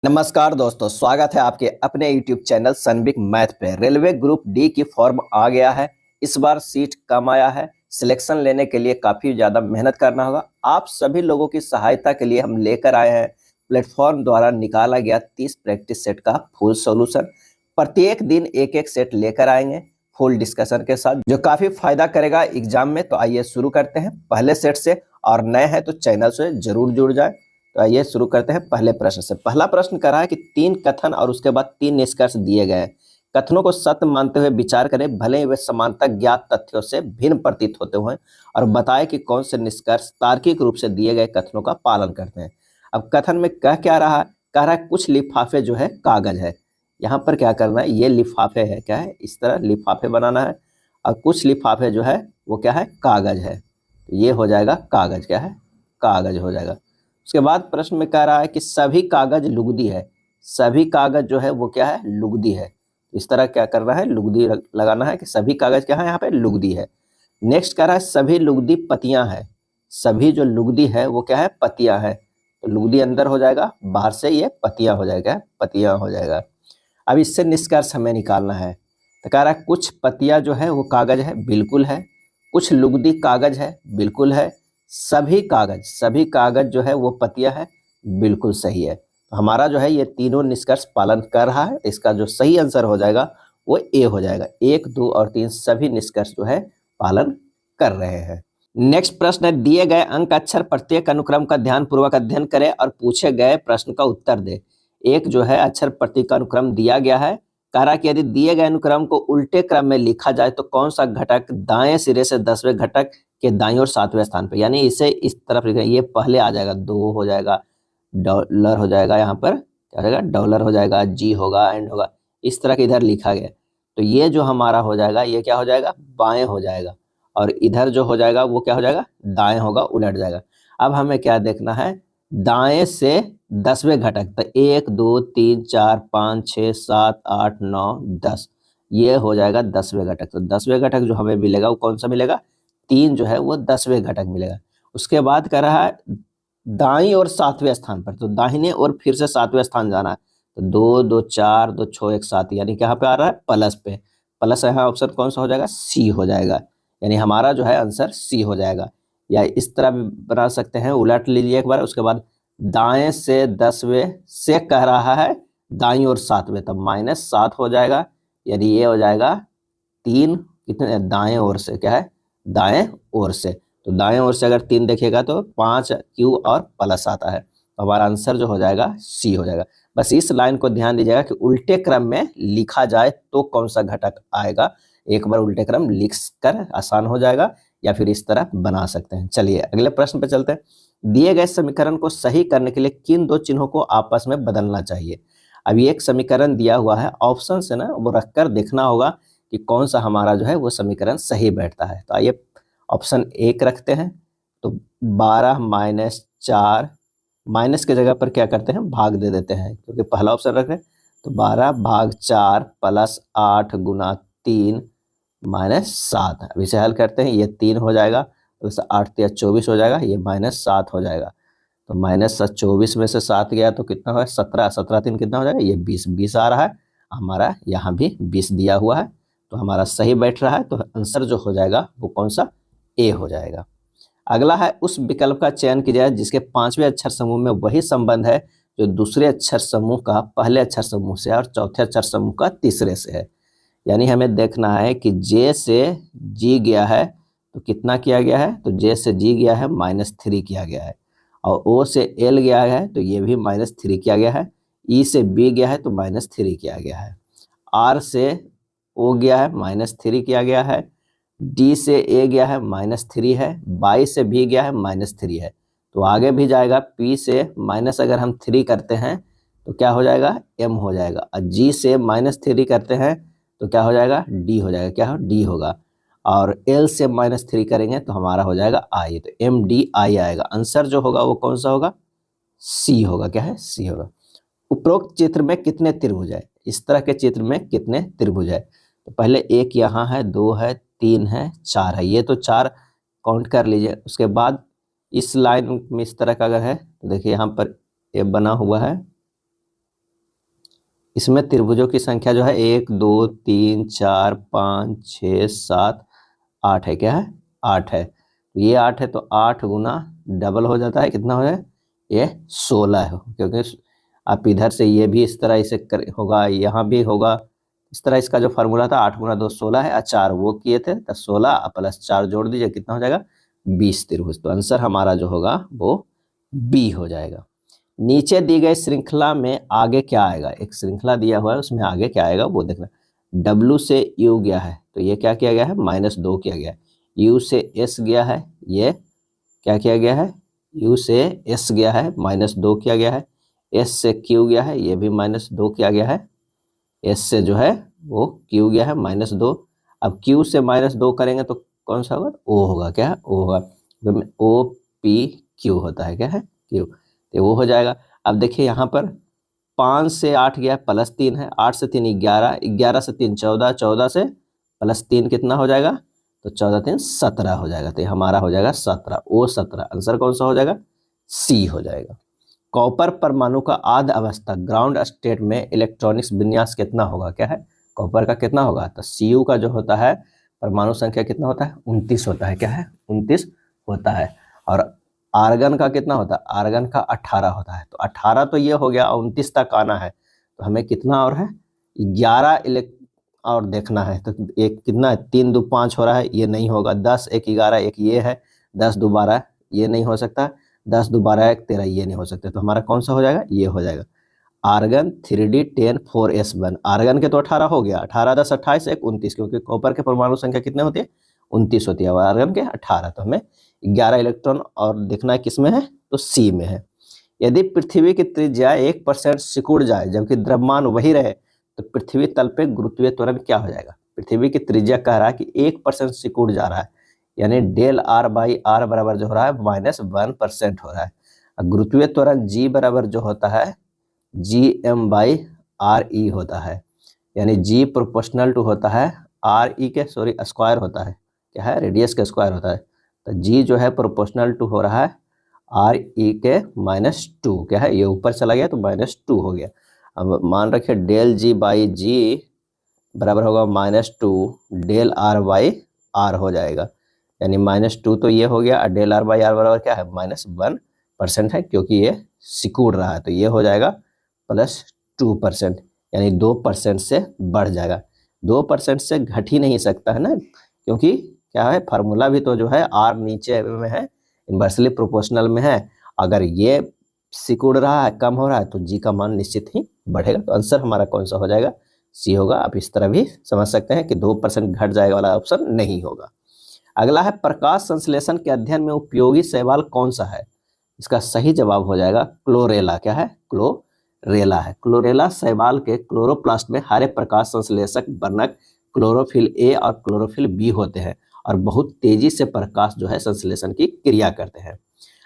नमस्कार दोस्तों, स्वागत है आपके अपने YouTube चैनल सनबिक मैथ पे। रेलवे ग्रुप डी की फॉर्म आ गया है। इस बार सीट कम आया है। सिलेक्शन लेने के लिए काफ़ी ज़्यादा मेहनत करना होगा। आप सभी लोगों की सहायता के लिए हम लेकर आए हैं प्लेटफॉर्म द्वारा निकाला गया 30 प्रैक्टिस सेट का फुल सॉल्यूशन। प्रत्येक दिन एक एक सेट लेकर आएंगे फुल डिस्कशन के साथ, जो काफ़ी फायदा करेगा एग्जाम में। तो आइए शुरू करते हैं पहले सेट से, और नए हैं तो चैनल से जरूर जुड़ जाए। तो आइए शुरू करते हैं पहले प्रश्न से। पहला प्रश्न कर रहा है कि 3 कथन और उसके बाद 3 निष्कर्ष दिए गए हैं। कथनों को सत्य मानते हुए विचार करें, भले ही वे समानता ज्ञात तथ्यों से भिन्न प्रतीत होते हुए, और बताएं कि कौन से निष्कर्ष तार्किक रूप से दिए गए कथनों का पालन करते हैं। अब कथन में कह क्या रहा है? कह रहा है कुछ लिफाफे जो है कागज है। यहाँ पर क्या करना है? ये लिफाफे है, क्या है? इस तरह लिफाफे बनाना है, और कुछ लिफाफे जो है वो क्या है? कागज है। ये हो जाएगा कागज, क्या है? कागज हो जाएगा। उसके बाद प्रश्न में कह रहा है कि सभी कागज लुगदी है। सभी कागज जो है वो क्या है? लुगदी है। इस तरह क्या करना है? लुगदी लगाना है कि सभी कागज क्या है? यहाँ पे लुगदी है। नेक्स्ट कह रहा है सभी लुगदी पतियां है। सभी जो लुगदी है वो क्या है? पतियां है। तो लुगदी अंदर हो जाएगा, बाहर से ये पतियां हो जाएगा, पतियां हो जाएगा। अब इससे निष्कर्ष हमें निकालना है। तो कह रहा है कुछ पतियां जो है वो कागज है, बिल्कुल है। कुछ लुगदी कागज है, बिल्कुल है। सभी कागज जो है वो पतिया है, बिल्कुल सही है। तो हमारा जो है ये तीनों निष्कर्ष पालन कर रहा है। इसका जो सही आंसर हो जाएगा वो ए हो जाएगा। 1, 2 और 3 सभी निष्कर्ष जो है पालन कर रहे हैं। नेक्स्ट प्रश्न है, दिए गए अंक अक्षर प्रत्येक अनुक्रम का ध्यानपूर्वक अध्ययन करें और पूछे गए प्रश्न का उत्तर दे। एक जो है अक्षर प्रत्येक अनुक्रम दिया गया है। कह रहा कि यदि दिए गए अनुक्रम को उल्टे क्रम में लिखा जाए तो कौन सा घटक दाएं सिरे से 10वें घटक के दाईं और 7वें स्थान पे, यानी इसे इस तरफ लिखें। ये पहले आ जाएगा, 2 हो जाएगा, डॉलर हो जाएगा, यहाँ पर क्या हो जाएगा? डॉलर हो जाएगा, जी होगा, एंड होगा। इस तरह के इधर लिखा गया, तो ये जो हमारा हो जाएगा ये क्या हो जाएगा? बाएं हो जाएगा। और इधर जो हो जाएगा वो क्या हो जाएगा? दाएं होगा, उलट जाएगा। अब हमें क्या देखना है? दाएं से 10वें घटक, तो 1, 2, 3, 4, 5, 6, 7, 8, 9, 10, ये हो जाएगा 10वें घटक। तो 10वें घटक जो हमें मिलेगा वो कौन सा मिलेगा? 3 जो है वो 10वें घटक मिलेगा। उसके बाद कह रहा है दाईं और 7वें स्थान पर, तो दाहिने और फिर से 7वें स्थान जाना है। तो 2, 2, 4, 2, 6, 1, 7, यानी कहाँ पे आ रहा है? प्लस पे। प्लस यहाँ ऑप्शन कौन सा हो जाएगा? सी हो जाएगा। यानी हमारा जो है आंसर सी हो जाएगा। या इस तरह भी बना सकते हैं, उलट लीजिए एक बार। उसके बाद दाएं से 10वें से कह रहा है दाईं और 7वें, तब -7 हो जाएगा। यानी ये हो जाएगा 3 कितने? दाएं ओर से, क्या है? दाएं ओर से। तो दाएं ओर से अगर 3 देखेगा तो 5 क्यू और प्लस आता है। तो हमारा आंसर जो हो जाएगा सी हो जाएगा। बस इस लाइन को ध्यान दीजिएगा कि उल्टे क्रम में लिखा जाए तो कौन सा घटक आएगा। एक बार उल्टे क्रम लिख कर आसान हो जाएगा, या फिर इस तरह बना सकते हैं। चलिए अगले प्रश्न पे चलते हैं। दिए गए समीकरण को सही करने के लिए किन 2 चिन्हों को आपस में बदलना चाहिए? अभी एक समीकरण दिया हुआ है, ऑप्शन से ना वो रखकर देखना होगा कि कौन सा हमारा जो है वो समीकरण सही बैठता है। तो आइए ऑप्शन 1 रखते हैं। तो 12 - 4, माइनस के जगह पर क्या करते हैं? भाग दे देते हैं, क्योंकि पहला ऑप्शन रख रहे हैं। तो 12/4 + 8 × 3 - 7। अब इसे हल करते हैं, ये 3 हो जाएगा, तो 8 × 3 = 24 हो जाएगा, ये -7 हो जाएगा। तो -24 में से 7 गया तो कितना हुआ? 17, 17 3 कितना हो जाएगा? ये 20, 20 आ रहा है हमारा। यहाँ भी 20 दिया हुआ है, तो हमारा सही बैठ रहा है। तो आंसर जो हो जाएगा वो कौन सा? ए हो जाएगा। अगला है उस विकल्प का चयन कीजिए जिसके 5वें अक्षर समूह में वही संबंध है जो दूसरे अक्षर समूह का पहले अक्षर समूह से और चौथे अक्षर समूह का तीसरे से है। यानी हमें देखना है कि जे से जी गया है तो कितना किया गया है? तो जे से जी गया है -3 किया गया है। और ओ से एल गया है तो ये भी -3 किया गया है। ई से बी गया है तो -3 किया गया है। आर से ओ गया है -3 किया गया है। डी से ए गया है -3 है। बाई से भी गया है -3 है। तो आगे भी जाएगा। पी से माइनस अगर हम 3 करते हैं तो क्या हो जाएगा? एम हो जाएगा। और जी से -3 करते हैं तो क्या हो जाएगा? डी हो जाएगा। क्या हो? डी होगा। और एल से -3 करेंगे तो हमारा हो जाएगा आई। तो एम डी आई आएगा। आंसर जो होगा वो कौन सा होगा? सी होगा। क्या है? सी होगा। उपरोक्त चित्र में कितने त्रिभुज है? इस तरह के चित्र में कितने त्रिभुज है? तो पहले 1 यहाँ है, 2 है, 3 है, 4 है। ये तो 4 काउंट कर लीजिए। उसके बाद इस लाइन में इस तरह का अगर है तो देखिए यहाँ पर ये बना हुआ है, इसमें त्रिभुजों की संख्या जो है 1 2 3 4 5 6 7 8 है। क्या है? 8 है। ये 8 है तो 8 गुना डबल हो जाता है, कितना हो जाए? ये 16 है, क्योंकि आप इधर से ये भी इस तरह इसे होगा, यहाँ भी होगा इस तरह। इसका जो फार्मूला था 8 गुना 2 16 है, और 4 वो किए थे तो 16 प्लस 4 जोड़ दीजिए, कितना हो जाएगा? 20 त्रिभुज। तो आंसर हमारा जो होगा वो बी हो जाएगा। नीचे दी गई श्रृंखला में आगे क्या आएगा? एक श्रृंखला दिया हुआ है, उसमें आगे क्या आएगा वो देखना। W से U गया है तो ये क्या किया गया है? -2 किया गया है। U से S गया है, ये क्या किया गया है? U से S गया है, -2 किया गया है। S से Q गया है, ये भी -2 किया गया है। S से जो है वो Q गया है, -2। अब Q से -2 करेंगे तो कौन सा होगा? O होगा। क्या है? O होगा। OPQ होता है। क्या है? Q। तो वो हो जाएगा। अब देखिए यहाँ पर 5 से 8 गया +3 है, 8 से 3 11, 11 से 3 14, 14 से +3 कितना हो जाएगा? तो 14 3 17 हो जाएगा। तो हमारा हो जाएगा 17, O 17। आंसर कौन सा हो जाएगा? C हो जाएगा। कॉपर परमाणु का आद्य अवस्था ग्राउंड स्टेट में इलेक्ट्रॉनिक्स विन्यास कितना होगा? क्या है? कॉपर का कितना होगा? तो Cu का जो होता है परमाणु संख्या कितना होता है? 29 होता है। क्या है? 29 होता है। और आर्गन का कितना होता है? आर्गन का 18 होता है। तो 18 तो ये हो गया, 29 तक आना है तो हमें कितना और है? 11 और देखना है। तो एक कितना है? 3 2 5 हो रहा है, ये नहीं होगा। 10 1 11, एक ये है, 10 2 12, ये नहीं हो सकता। 10 2 12 1 13, ये नहीं हो सकता। तो हमारा कौन सा हो जाएगा? ये हो जाएगा। Argon 3D10 4s1। आर्गन के तो 18 हो गया, 18 10 28 1 29, क्योंकि कॉपर के परमाणु संख्या कितने होती है? 29 होती है। और आर्गन के 18, तो हमें 11 इलेक्ट्रॉन और देखना है किस में है? तो सी में है। यदि पृथ्वी की त्रिज्या 1% सिकुड़ जाए जबकि द्रव्यमान वही रहे तो पृथ्वी तल पे गुरुत्वीय त्वरण क्या हो जाएगा? पृथ्वी की त्रिज्या कह रहा है कि 1% सिकुड़ जा रहा है, यानी डेल आर बाई आर बराबर जो हो रहा है -1% हो रहा है। गुरुत्वीय त्वरण जी बराबर जो होता है Gm/re होता है, यानी G प्रोपोर्शनल टू होता है RE के स्क्वायर होता है। क्या है? रेडियस के स्क्वायर होता है। तो G जो है प्रोपोर्शनल टू हो रहा है RE के -2। क्या है? ये ऊपर चला गया तो -2 हो गया। अब मान रखिए डेल G/G बराबर होगा -2 डेल R/R हो जाएगा, यानी -2 तो ये हो गया, और डेल R/R बराबर क्या है? -1% है, क्योंकि ये सिकुड़ रहा है। तो ये हो जाएगा +2%, यानी 2% से बढ़ जाएगा। 2% से घट ही नहीं सकता है ना, क्योंकि क्या है? फार्मूला भी तो जो है R नीचे में है, इन्वर्सली प्रोपोर्शनल में है। अगर ये सिकुड़ रहा है, कम हो रहा है, तो G का मान निश्चित ही बढ़ेगा। तो आंसर हमारा कौन सा हो जाएगा? सी होगा। आप इस तरह भी समझ सकते हैं कि 2% घट जाएगा वाला ऑप्शन नहीं होगा। अगला है प्रकाश संश्लेषण के अध्ययन में उपयोगी शैवाल कौन सा है? इसका सही जवाब हो जाएगा क्लोरेला। क्या है? क्लोरेला है। क्लोरेला शैवाल के क्लोरोप्लास्ट में हरे प्रकाश संश्लेषक वर्णक क्लोरोफिल ए और क्लोरोफिल बी होते हैं और बहुत तेजी से प्रकाश जो है संश्लेषण की क्रिया करते हैं।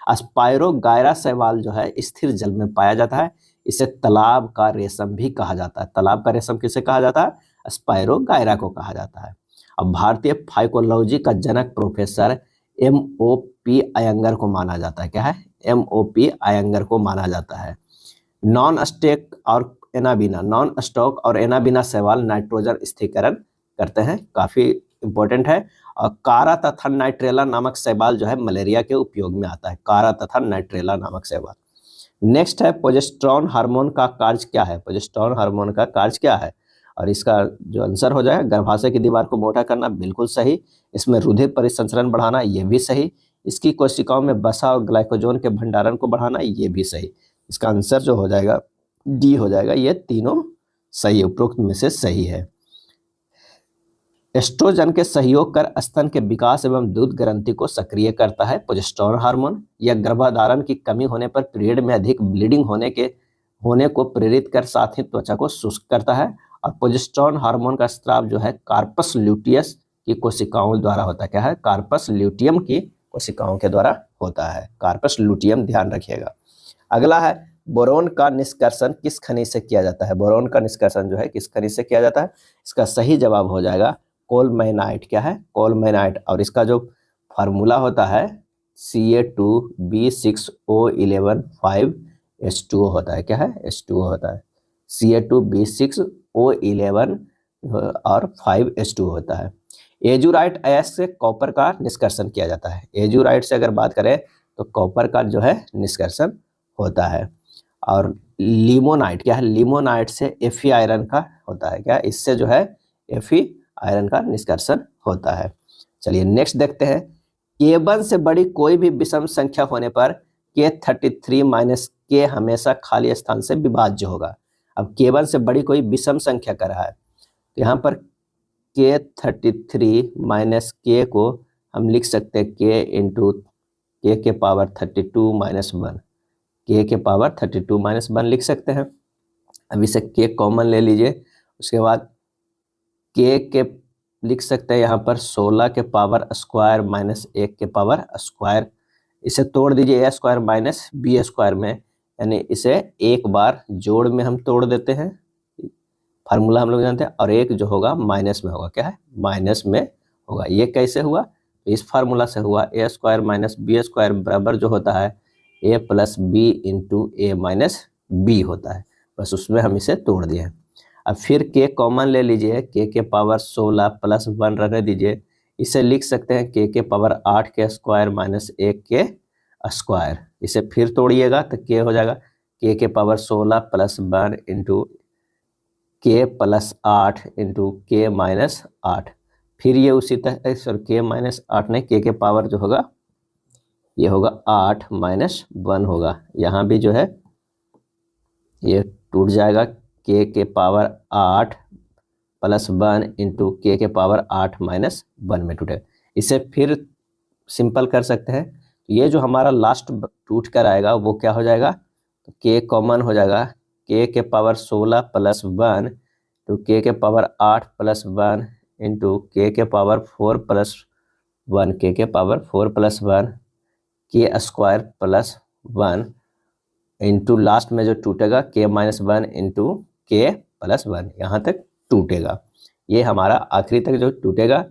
स्पायरोगायरा शैवाल जो है स्थिर जल में पाया जाता है। इसे तालाब का रेशम भी कहा जाता है। तालाब का रेशम किसे कहा जाता है? स्पायरोगायरा को कहा जाता है। अब भारतीय फाइकोलॉजी का जनक प्रोफेसर MOP अयंगर को माना जाता है। क्या है? MOP अयंगर को माना जाता है। नॉन स्टॉक और एनाबिना शैवाल नाइट्रोजन स्थिरीकरण करते हैं, काफी इंपॉर्टेंट है। और कारा तथा नाइट्रेला नामक शैवाल जो है मलेरिया के उपयोग में आता है। कारा तथा नाइट्रेला नामक शैवाल। नेक्स्ट है प्रोजेस्टेरॉन हार्मोन का कार्य क्या है? प्रोजेस्टेरॉन हार्मोन का कार्य क्या है? और इसका जो आंसर हो जाएगा गर्भाशय की दीवार को मोटा करना, बिल्कुल सही। इसमें रुधिर परिसंचरण बढ़ाना, ये भी सही। इसकी कोशिकाओं में वसा और ग्लाइकोजन के भंडारण को बढ़ाना, ये भी सही। इसका आंसर जो हो जाएगा डी हो जाएगा। ये तीनों सही, उपरोक्त में से सही है। एस्ट्रोजन के सहयोग कर स्तन के विकास एवं दूध ग्रंथि को सक्रिय करता है प्रोजेस्टेरॉन हार्मोन। यह गर्भाधारण की कमी होने पर पीरियड में अधिक ब्लीडिंग होने को प्रेरित कर साथ ही त्वचा को शुष्क करता है। और प्रोजेस्टेरॉन हार्मोन का स्राव जो है कार्पस ल्यूटियस की कोशिकाओं द्वारा होता है। क्या है? कार्पस ल्यूटियम की कोशिकाओं के द्वारा होता है। कार्पस ल्यूटियम ध्यान रखिएगा। अगला है बोरोन का निष्कर्षण किस खनिज से किया जाता है? बोरोन का निष्कर्षण जो है किस खनिज से किया जाता है? इसका सही जवाब हो जाएगा कोलमेनाइट। क्या है? कोलमेनाइट। और इसका जो फार्मूला होता है Ca2B6O11 5H2O होता है। क्या है? H2O होता है। Ca2B6O11 और 5H2 होता है। एजुराइट अयस्क से कॉपर का निष्कर्षण किया जाता है। एजुराइट से अगर बात करें तो कॉपर का जो है निष्कर्षण होता है। और लिमोनाइट क्या है, लिमोनाइट से Fe आयरन का होता है। क्या, इससे जो है Fe आयरन का निष्कर्षण होता है। चलिए नेक्स्ट देखते हैं। K1 से बड़ी कोई भी विषम संख्या होने पर K33 माइनस K हमेशा खाली स्थान से विभाज्य होगा। अब K1 से बड़ी कोई विषम संख्या कर रहा है तो यहाँ पर K33 माइनस K को हम लिख सकते हैं K इंटू K के पावर 32 माइनस 1, K के पावर 32 माइनस 1 लिख सकते हैं। अब इसे K कॉमन ले लीजिए, उसके बाद K के लिख सकते हैं यहाँ पर 16 के पावर स्क्वायर माइनस 1 के पावर स्क्वायर। इसे तोड़ दीजिए A square minus B square में, यानी इसे एक बार जोड़ में हम तोड़ देते हैं, फार्मूला हम लोग जानते हैं, और एक जो होगा माइनस में होगा। क्या है, माइनस में होगा। ये कैसे हुआ, तो इस फार्मूला से हुआ। A square minus B square बराबर जो होता है A plus B into A minus B होता है। बस उसमें हम इसे तोड़ दिए। अब फिर K कॉमन ले लीजिए, K के पावर 16 प्लस 1 रहने दीजिए। इसे लिख सकते हैं K के पावर 8 के स्क्वायर माइनस 1 के स्क्वायर। इसे फिर तोड़िएगा तो K हो जाएगा K के power 16 plus 1 into K plus 8 into K minus 8। फिर ये उसी तरह सर K माइनस 8 नहीं, K के पावर जो होगा ये होगा 8 माइनस 1 होगा। यहाँ भी जो है ये टूट जाएगा, K के पावर 8 प्लस 1 इंटू K के पावर 8 माइनस 1 में टूटेगा। इसे फिर सिंपल कर सकते हैं। ये जो हमारा लास्ट टूट कर आएगा वो क्या हो जाएगा, तो K कॉमन हो जाएगा, K के पावर 16 प्लस 1 तो K के पावर 8 प्लस 1 इंटू K के पावर 4 प्लस 1, K के power 4 plus 1 K square plus 1 into last में जो टूटेगा K minus 1 into K plus 1, यहाँ तक टूटेगा। ये हमारा आखिरी तक जो टूटेगा।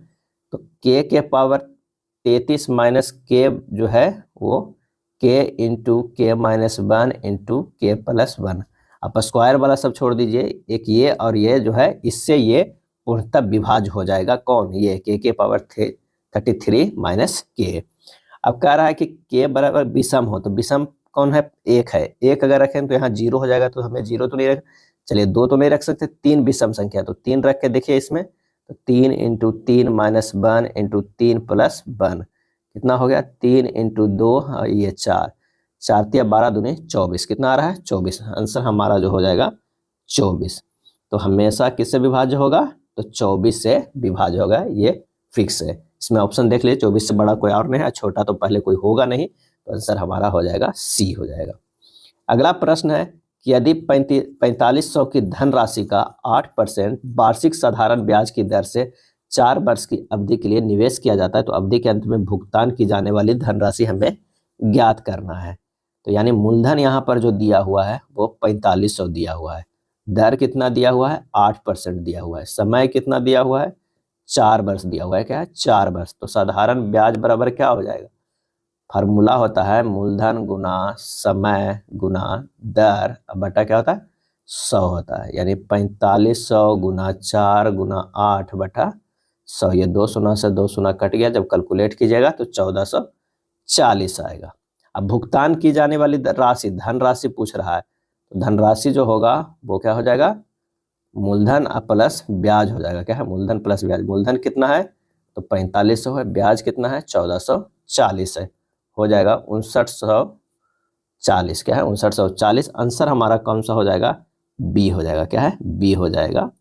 तो K के पावर 33 माइनस K जो है वो K into K minus 1 into K plus 1। आप स्क्वायर वाला सब छोड़ दीजिए, एक ये और ये जो है इससे ये पूर्णतः विभाज्य हो जाएगा। कौन, ये K के पावर 33 माइनस K। अब कह रहा है कि K बराबर विषम हो, तो विषम कौन है, एक है। एक अगर रखें तो यहाँ 0 हो जाएगा, तो हमें 0 तो नहीं रख, चलिए 2 तो नहीं रख सकते, 3 विषम संख्या, तो 3 रख के देखिए इसमें, तो 3 इंटू 3 माइनस 1 इंटू 3 प्लस 1 कितना हो गया, 3 इंटू 2 ये 4, 4 तिया 12 दूनी 24, कितना आ रहा है 24। आंसर हमारा जो हो जाएगा 24। तो हमेशा किससे विभाज्य होगा, तो 24 से विभाज्य होगा, ये फिक्स है। इसमें ऑप्शन देख लीजिए, 24 से बड़ा कोई और नहीं है, छोटा तो पहले कोई होगा नहीं, तो आंसर हमारा हो जाएगा सी हो जाएगा। अगला प्रश्न है कि यदि 4500 की धनराशि का 8% वार्षिक साधारण ब्याज की दर से 4 वर्ष की अवधि के लिए निवेश किया जाता है, तो अवधि के अंत में भुगतान की जाने वाली धनराशि हमें ज्ञात करना है। तो यानी मूलधन यहाँ पर जो दिया हुआ है वो 4500 दिया हुआ है, दर कितना दिया हुआ है 8% दिया हुआ है, समय कितना दिया हुआ है 4 वर्ष दिया हुआ है। क्या है 4 वर्ष। तो साधारण ब्याज बराबर क्या हो जाएगा, फार्मूला होता है मूलधन गुना समय गुना दर, अब बटा क्या होता है 100 होता है, यानी 4500 गुना 4 गुना 8 बटा 100। ये 2 शून्य से 2 शून्य कट गया, जब कैलकुलेट कीजिएगा तो 1440 आएगा। अब भुगतान की जाने वाली राशि, धन राशि पूछ रहा है, तो धनराशि जो होगा वो क्या हो जाएगा, मूलधन प्लस ब्याज हो जाएगा। क्या है, मूलधन प्लस ब्याज। मूलधन कितना है तो 4500 है, ब्याज कितना है 1440 है, हो जाएगा 5940। क्या है 5940। आंसर हमारा कौन सा हो जाएगा, बी हो जाएगा। क्या है, बी हो जाएगा।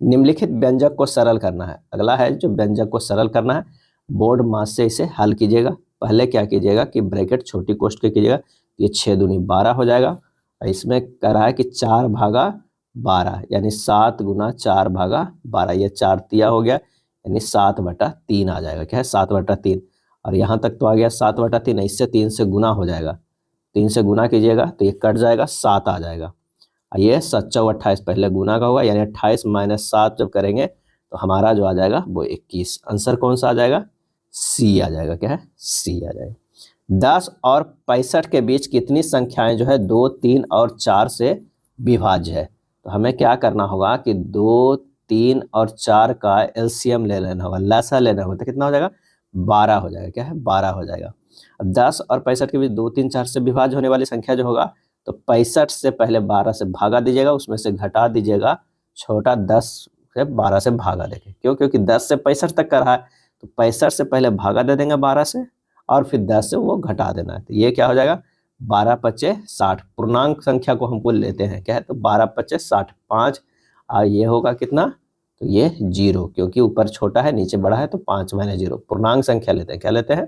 निम्नलिखित व्यंजक को सरल करना है। अगला है जो व्यंजक को सरल करना है, बोर्ड मास से इसे हल कीजिएगा। पहले क्या कीजिएगा कि ब्रैकेट छोटी कोष्ठ के कीजिएगा, ये 6 दूनी 12 हो जाएगा। इसमें कह रहा है कि 4 भागा 12 यानी 7 गुना 4 भागा 12, ये 4 तिया हो गया, यानी 7/3 आ जाएगा। क्या है 7/3, और यहाँ तक तो आ गया 7/3। इससे 3 से गुना हो जाएगा, 3 से गुना कीजिएगा तो ये कट जाएगा, 7 आ जाएगा। ये 7 × 28 पहले गुना का होगा, यानी 28 माइनस 7 जब करेंगे तो हमारा जो आ जाएगा वो 21। आंसर कौन सा आ जाएगा, सी आ जाएगा। क्या है, सी आ जाएगा। 10 और 65 के बीच कितनी संख्याएं जो है 2, 3 और 4 से विभाज्य है, तो हमें क्या करना होगा कि 2, 3 और 4 का एलसीएम ले लेना होगा, लसा लेना होगा, तो कितना हो जाएगा 12 हो जाएगा। क्या है 12 हो जाएगा। अब 10 और 65 के बीच 2, 3, 4 से विभाज्य होने वाली संख्या जो होगा, तो 65 से पहले 12 से भागा दीजिएगा, उसमें से घटा दीजिएगा छोटा 10 से 12 से भागा देंगे। क्यों? क्योंकि 10 से 65 तक का रहा है, तो 65 से पहले भागा दे देंगे 12 से, और फिर 10 से वो घटा देना है। तो ये क्या हो जाएगा 12 पच्चे 60, पूर्णांक संख्या को हमको लेते हैं। क्या है? तो 12 पच्चे 60, 5 और ये होगा कितना, तो ये 0, क्योंकि ऊपर छोटा है नीचे बड़ा है, तो 5 माइनस 0 पूर्णांक संख्या लेते हैं। क्या लेते हैं?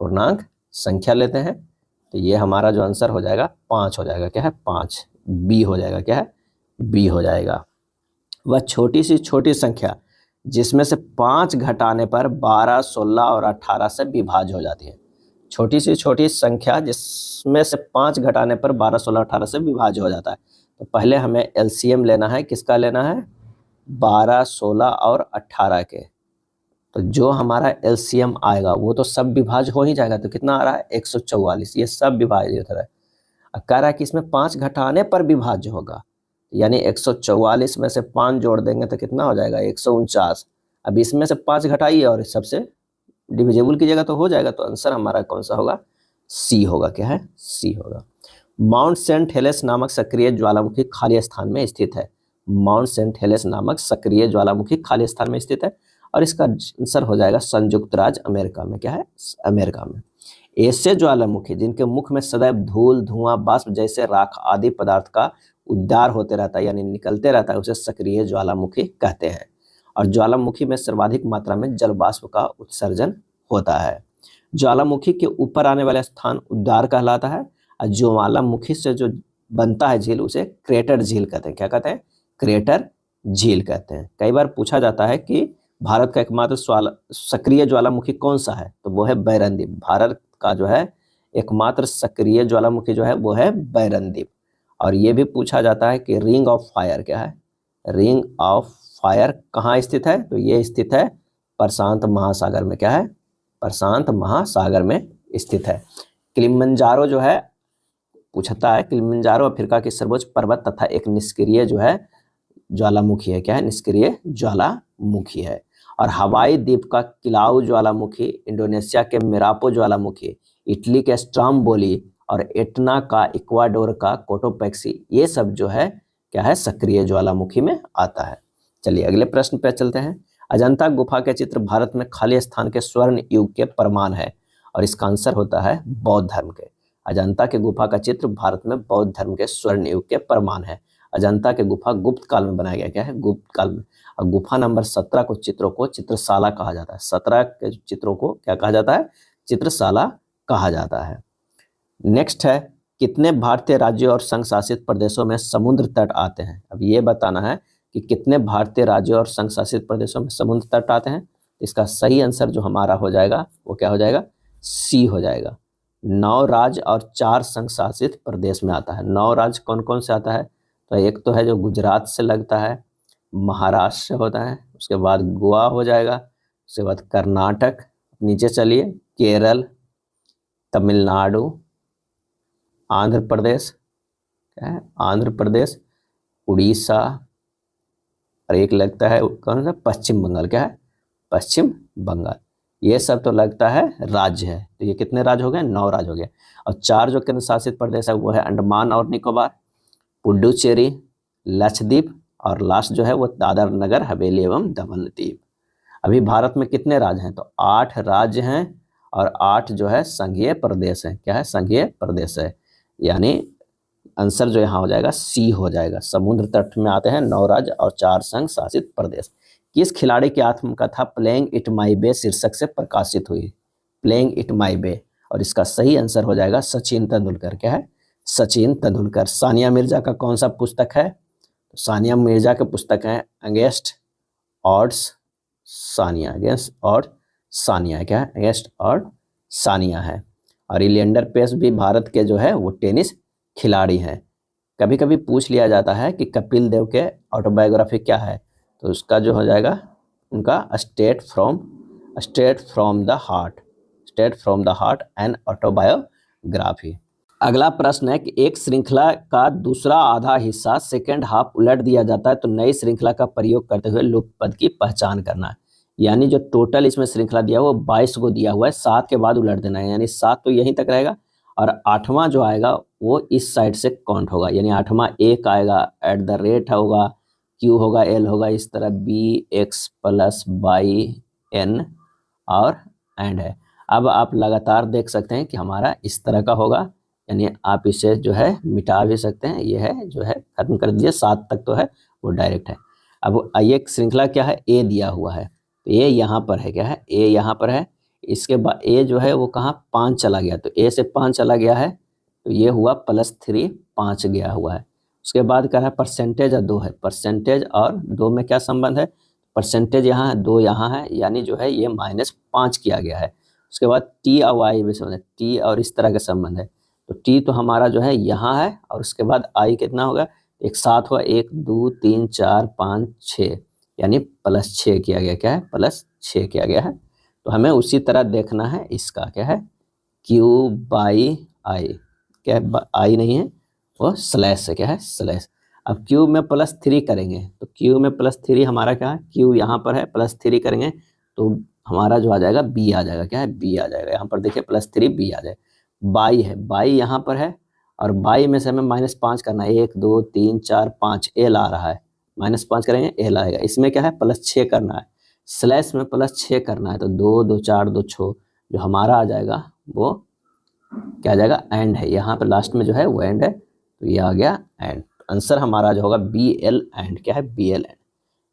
पूर्णांक संख्या लेते हैं। तो ये हमारा जो आंसर हो जाएगा 5 हो जाएगा। क्या है? 5 बी हो जाएगा। क्या है? बी हो जाएगा। वह छोटी सी छोटी संख्या जिसमें से 5 घटाने पर 12, 16 और 18 से विभाज्य हो जाती है। छोटी सी छोटी संख्या जिसमें से 5 घटाने पर 12, 16, 18 से विभाज्य हो जाता है। तो पहले हमें एलसीएम लेना है। किसका लेना है? 12, 16 और 18 के। तो जो हमारा एलसीएम आएगा वो तो सब विभाज्य हो ही जाएगा। तो कितना आ रहा है? 144। ये सब विभाज्य हो रहा है। कह रहा है कि इसमें 5 घटाने पर विभाज्य होगा, यानी 144 में से 5 जोड़ देंगे तो कितना हो जाएगा? 149। अब इसमें से 5 घटाइए और सबसे डिविजिबल कीजिएगा तो हो जाएगा। तो आंसर हमारा कौन सा होगा? सी होगा। क्या है? सी होगा। माउंट सेंट हेलेस नामक सक्रिय ज्वालामुखी खाली स्थान में स्थित है। माउंट सेंट हेलेस नामक सक्रिय ज्वालामुखी खाली स्थान में स्थित है, और इसका आंसर हो जाएगा संयुक्त राज्य अमेरिका में। क्या है? अमेरिका में। ऐसे ज्वालामुखी जिनके मुख में सदैव धूल, धुआं, बाष्प जैसे राख आदि पदार्थ का उद्गार होते रहता है, यानी निकलते रहता है, उसे सक्रिय ज्वालामुखी कहते हैं। और ज्वालामुखी में सर्वाधिक मात्रा में जल वाष्प का उत्सर्जन होता है। ज्वालामुखी के ऊपर आने वाला स्थान उद्गार कहलाता है, और ज्वालामुखी से जो बनता है झील उसे क्रेटर झील कहते हैं। क्या कहते हैं? क्रेटर झील कहते हैं। कई बार पूछा जाता है कि भारत का एकमात्र सक्रिय ज्वालामुखी कौन सा है, तो वो है बैरनदीप। भारत का जो है एकमात्र सक्रिय ज्वालामुखी जो है वो है बैरनदीप। और ये भी पूछा जाता है कि रिंग ऑफ फायर क्या है? रिंग ऑफ फायर कहाँ स्थित है? तो ये स्थित है प्रशांत महासागर में। क्या है? प्रशांत महासागर में स्थित है। किलिमंजारो जो है पूछता है, किलिमंजारो अफ्रीका की सर्वोच्च पर्वत तथा एक निष्क्रिय जो है ज्वालामुखी है। क्या है? निष्क्रिय ज्वालामुखी है। और हवाई द्वीप का किलाउ ज्वालामुखी, इंडोनेशिया के मेरापो ज्वालामुखी, इटली के स्ट्राम्बोली और एटना का इक्वाडोर का कोटोपैक्सी, ये सब जो है क्या है? सक्रिय ज्वालामुखी में आता है। चलिए अगले प्रश्न पे चलते हैं। अजंता गुफा के चित्र भारत में खाली स्थान के स्वर्ण युग के प्रमाण है, और इसका आंसर होता है बौद्ध धर्म के। अजंता के गुफा का चित्र भारत में बौद्ध धर्म के स्वर्ण युग के प्रमाण है। अजंता के गुफा गुप्त काल में बनाया गया। क्या है? गुप्त काल में। और गुफा नंबर 17 को चित्रों को चित्रशाला कहा जाता है। 17 के चित्रों को क्या कहा जाता है? चित्रशाला कहा जाता है। नेक्स्ट है, कितने भारतीय राज्यों और संघ शासित प्रदेशों में समुद्र तट आते हैं? अब ये बताना है कि कितने भारतीय राज्यों और संघ शासित प्रदेशों में समुद्र तट आते हैं। इसका सही आंसर जो हमारा हो जाएगा वो क्या हो जाएगा? सी हो जाएगा। 9 राज्य और 4 संघ शासित प्रदेश में आता है। 9 राज्य कौन कौन से आता है? तो एक तो है जो गुजरात से लगता है, महाराष्ट्र होता है, उसके बाद गोवा हो जाएगा, उसके बाद कर्नाटक, नीचे चलिए केरल, तमिलनाडु, आंध्र प्रदेश, क्या है? आंध्र प्रदेश, उड़ीसा, और एक लगता है कौन सा? पश्चिम बंगाल। क्या है? पश्चिम बंगाल। ये सब तो लगता है राज्य है। तो ये कितने राज्य हो गए? 9 राज्य हो गए। और 4 जो केंद्र शासित प्रदेश है वो है अंडमान और निकोबार, पुडुचेरी, लक्षद्वीप, और लास्ट जो है वो दादर नगर हवेली एवं दमन द्वीप। अभी भारत में कितने राज्य हैं? तो 8 राज्य हैं और 8 जो है संघीय प्रदेश हैं। क्या है? संघीय प्रदेश है। यानी आंसर जो यहाँ हो जाएगा सी हो जाएगा। समुद्र तट में आते हैं 9 राज्य और 4 संघ शासित प्रदेश। किस खिलाड़ी की आत्मकथा प्लेइंग इट माई बे शीर्षक से प्रकाशित हुई? प्लेइंग इट माई बे। और इसका सही आंसर हो जाएगा सचिन तेंदुलकर। क्या है? सचिन तेंदुलकर। सानिया मिर्जा का कौन सा पुस्तक है? तो सानिया मिर्जा के पुस्तक है अगेंस्ट ऑड्स सानिया। अगेंस्ट और सानिया। क्या है? अगेंस्ट और सानिया है। और लिएंडर पेस भी भारत के जो है वो टेनिस खिलाड़ी हैं। कभी कभी पूछ लिया जाता है कि कपिल देव के ऑटोबायोग्राफी क्या है? तो उसका जो हो जाएगा उनका state from the heart and autobiography. अगला प्रश्न है कि एक श्रृंखला का दूसरा आधा हिस्सा सेकेंड हाफ उलट दिया जाता है तो नई श्रृंखला का प्रयोग करते हुए लुप्त पद की पहचान करना है। यानी जो टोटल इसमें श्रृंखला दिया हुआ वो 22 को दिया हुआ है, 7 के बाद उलट देना है, यानी 7 तो यहीं तक रहेगा और 8वां जो आएगा वो इस साइड से काउंट होगा, यानी 8वां 1 आएगा, एट द रेट होगा, क्यू होगा, एल होगा, इस तरह B X plus by N और एंड है। अब आप लगातार देख सकते हैं कि हमारा इस तरह का होगा, यानी आप इसे जो है मिटा भी सकते हैं, ये है जो है खत्म कर दीजिए, 7 तक तो है वो डायरेक्ट है। अब ये श्रृंखला क्या है, ए दिया हुआ है तो ए यहाँ पर है, क्या है ए यहाँ पर है, इसके बाद ए जो है वो कहाँ 5 चला गया, तो ए से 5 चला गया है तो ये हुआ +3 5 गया हुआ है। उसके बाद क्या है परसेंटेज और 2 है, परसेंटेज और 2 में क्या संबंध है, परसेंटेज यहाँ है 2 यहाँ है, यानी जो है ये -5 किया गया है। उसके बाद टी और वाई में संबंध है, टी और इस तरह का संबंध है, तो टी तो हमारा जो है यहाँ है और उसके बाद आई कितना होगा, एक 7 हुआ, 1 2 3 4 5 6, यानी +6 किया गया, क्या है +6 किया गया है। तो हमें उसी तरह देखना है इसका, क्या है Q बाई आई, क्या है आई नहीं है वो स्लैश से, क्या है स्लैश। अब Q में +3 करेंगे तो Q में +3 हमारा क्या है, Q यहाँ पर है, +3 करेंगे तो हमारा जो आ जाएगा B आ जाएगा, क्या है B आ जाएगा, यहाँ पर देखिए +3 B आ जाए। बाई है, बाई यहाँ पर है और बाई में से हमें -5 करना है, 1 2 3 4 5 एल आ रहा है, -5 करेंगे एल आएगा। इसमें क्या है +6 करना है, स्लैश में +6 करना है तो 2 2 4 2 6 जो हमारा आ जाएगा वो क्या आ जाएगा एंड है, यहाँ पर लास्ट में जो है वो एंड है, तो ये आ गया एंड। आंसर हमारा जो होगा बी एल एंड, क्या है बी एल एंड।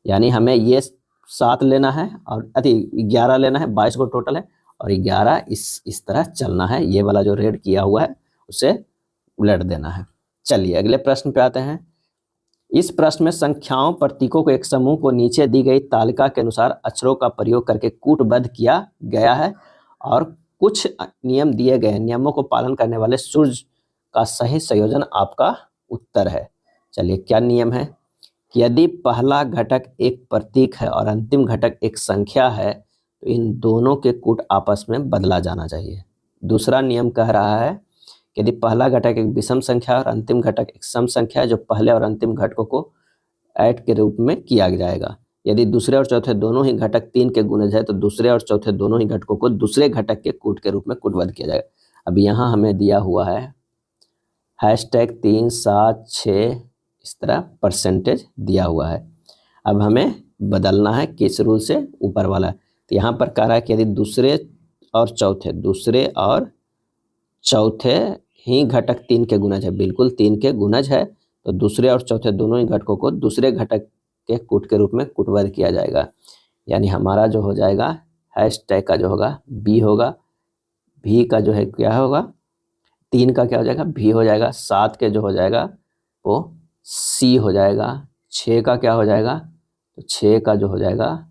यानी हमें ये 7 लेना है और 11 लेना है, 22 को टोटल है और 11 इस तरह चलना है, ये वाला जो रेड किया हुआ है उसे उलट देना है। चलिए अगले प्रश्न पे आते हैं। इस प्रश्न में संख्याओं प्रतीकों को एक समूह को नीचे दी गई तालिका के अनुसार अक्षरों का प्रयोग करके कूटबद्ध किया गया है और कुछ नियम दिए गए हैं, नियमों को पालन करने वाले सूर्य का सही संयोजन आपका उत्तर है। चलिए क्या नियम है कि यदि पहला घटक एक प्रतीक है और अंतिम घटक एक संख्या है तो इन दोनों के कूट आपस में बदला जाना चाहिए। दूसरा नियम कह रहा है कि यदि पहला घटक एक विषम संख्या और अंतिम घटक एक सम संख्या है जो पहले और अंतिम घटकों को ऐड के रूप में किया जाएगा। यदि दूसरे और चौथे दोनों ही घटक 3 के गुणज है तो दूसरे और चौथे दोनों ही घटकों को दूसरे घटक के कूट के रूप में कूटबद्ध किया जाएगा। अब यहाँ हमें दिया हुआ है #3 7 6 इस तरह परसेंटेज दिया हुआ है। अब हमें बदलना है किस रूल से, ऊपर वाला। तो यहाँ पर कह रहा है कि यदि दूसरे और चौथे ही घटक 3 के गुणज है, बिल्कुल 3 के गुणज है, तो दूसरे और चौथे दोनों ही घटकों को दूसरे घटक के कूट के रूप में कूटबद्ध किया जाएगा। यानी हमारा जो हो जाएगा # का जो होगा बी होगा, भी का जो है क्या होगा 3 का क्या हो जाएगा भी हो जाएगा, 7 के जो हो जाएगा वो सी हो जाएगा, 6 का क्या हो जाएगा तो 6 का जो हो जाएगा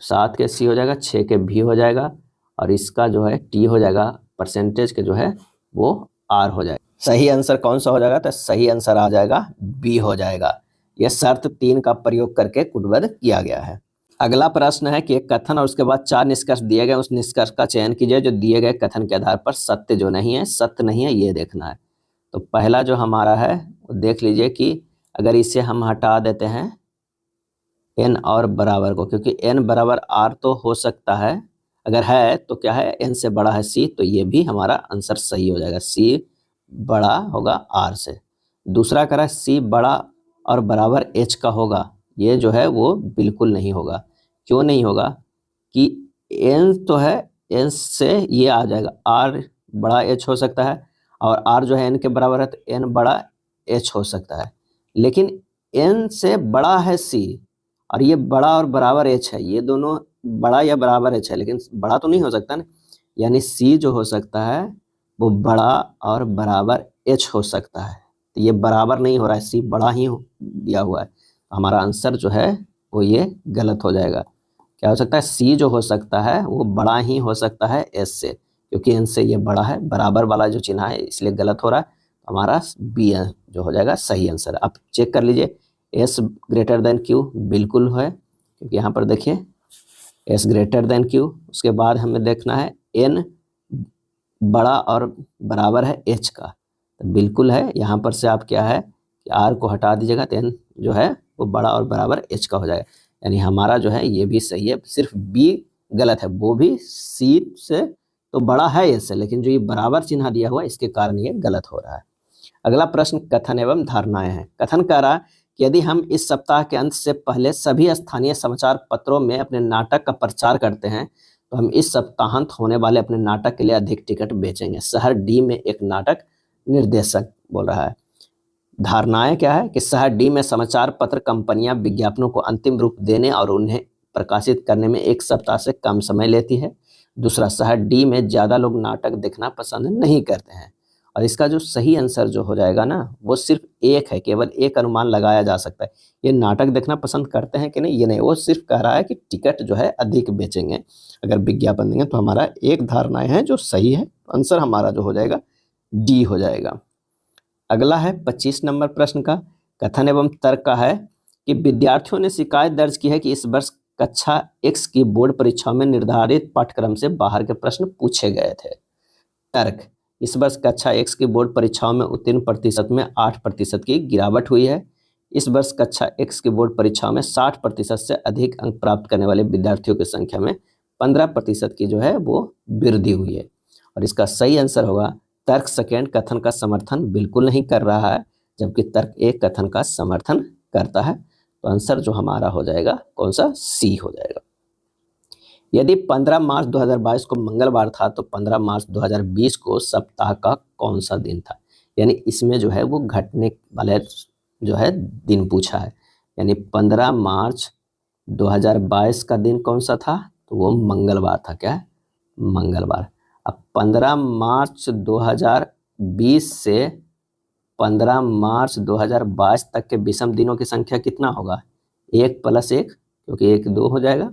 7 के सी हो जाएगा, 6 के भी हो जाएगा और इसका जो है टी हो जाएगा, परसेंटेज के जो है वो आर हो जाएगा। सही आंसर कौन सा हो जाएगा, तो सही आंसर आ जाएगा बी हो जाएगा। यह शर्त 3 का प्रयोग करके कूटबद्ध किया गया है। अगला प्रश्न है कि एक कथन और उसके बाद 4 निष्कर्ष दिए गए, उस निष्कर्ष का चयन कीजिए जो दिए गए कथन के आधार पर सत्य जो नहीं है, सत्य नहीं है, ये देखना है। तो पहला जो हमारा है वो देख लीजिए कि अगर इसे हम हटा देते हैं n और बराबर को, क्योंकि n बराबर r तो हो सकता है, अगर है तो क्या है n से बड़ा है c, तो ये भी हमारा आंसर सही हो जाएगा, c बड़ा होगा r से। दूसरा कह रहा है c बड़ा और बराबर h का होगा, ये जो है वो बिल्कुल नहीं होगा। क्यों नहीं होगा कि n तो है, n से ये आ जाएगा, r बड़ा h हो सकता है और r जो है n के बराबर है तो n बड़ा h हो सकता है, लेकिन n से बड़ा है c और ये बड़ा और बराबर h है, ये दोनों बड़ा या बराबर h है, लेकिन बड़ा तो नहीं हो सकता ना, यानी c जो हो सकता है वो बड़ा और बराबर h हो सकता है, तो ये बराबर नहीं हो रहा है, c बड़ा ही दिया हुआ है, हमारा आंसर जो है वो ये गलत हो जाएगा। क्या हो सकता है, c जो हो सकता है वो बड़ा ही हो सकता है s से, क्योंकि n से ये बड़ा है, बराबर वाला जो चिन्ह है इसलिए गलत हो रहा है, हमारा बी जो हो जाएगा सही आंसर। आप चेक कर लीजिए s ग्रेटर देन q बिल्कुल है, क्योंकि यहाँ पर देखिए s ग्रेटर देन q। उसके बाद हमें देखना है n बड़ा और बराबर है h का, तो बिल्कुल है। यहाँ पर से आप क्या है कि r को हटा दीजिएगा तो n जो है वो बड़ा और बराबर h का हो जाएगा। यानी हमारा जो है ये भी सही है, सिर्फ b गलत है। वो भी c से तो बड़ा है इससे, लेकिन जो ये बराबर चिन्ह दिया हुआ है इसके कारण ये गलत हो रहा है। अगला प्रश्न कथन एवं धारणाएं हैं। कथन कह रहा है कि यदि हम इस सप्ताह के अंत से पहले सभी स्थानीय समाचार पत्रों में अपने नाटक का प्रचार करते हैं तो हम इस सप्ताहांत होने वाले अपने नाटक के लिए अधिक टिकट बेचेंगे। शहर डी में एक नाटक निर्देशक बोल रहा है। धारणाएं क्या है कि शहर डी में समाचार पत्र कंपनियां विज्ञापनों को अंतिम रूप देने और उन्हें प्रकाशित करने में एक सप्ताह से कम समय लेती है। दूसरा, शहर डी में ज़्यादा लोग नाटक देखना पसंद नहीं करते हैं। और इसका जो सही आंसर जो हो जाएगा ना वो सिर्फ एक है, केवल एक अनुमान लगाया जा सकता है। ये नाटक देखना पसंद करते हैं कि नहीं, ये नहीं, वो सिर्फ कह रहा है कि टिकट जो है अधिक बेचेंगे अगर विज्ञापन देंगे। तो हमारा एक धारणाएं है जो सही है, आंसर हमारा जो हो जाएगा डी हो जाएगा। अगला है 25 नंबर प्रश्न का कथन एवं तर्क का है कि विद्यार्थियों ने शिकायत दर्ज की है कि इस वर्ष कक्षा X की बोर्ड परीक्षाओं में निर्धारित पाठ्यक्रम से बाहर के प्रश्न पूछे गए थे। तर्क, इस वर्ष कक्षा X की बोर्ड परीक्षाओं में उत्तीर्ण प्रतिशत में 8% की गिरावट हुई है। इस वर्ष कक्षा X की बोर्ड परीक्षाओं में 60% से अधिक अंक प्राप्त करने वाले विद्यार्थियों की संख्या में 15% की जो है वो वृद्धि हुई है। और इसका सही आंसर होगा तर्क सेकेंड कथन का समर्थन बिल्कुल नहीं कर रहा है, जबकि तर्क एक कथन का समर्थन करता है। तो आंसर जो हमारा हो जाएगा कौन सा, सी हो जाएगा। यदि 15 मार्च 2022 को मंगलवार था तो 15 मार्च 2020 को सप्ताह का कौन सा दिन था। यानी इसमें जो है वो घटने वाले जो है दिन पूछा है। यानी 15 मार्च 2022 का दिन कौन सा था, तो वो मंगलवार था। क्या है, मंगलवार। अब 15 मार्च 2020 से 15 मार्च 2022 तक के विषम दिनों की संख्या कितना होगा, 1 + 1, क्योंकि 1 2 हो जाएगा,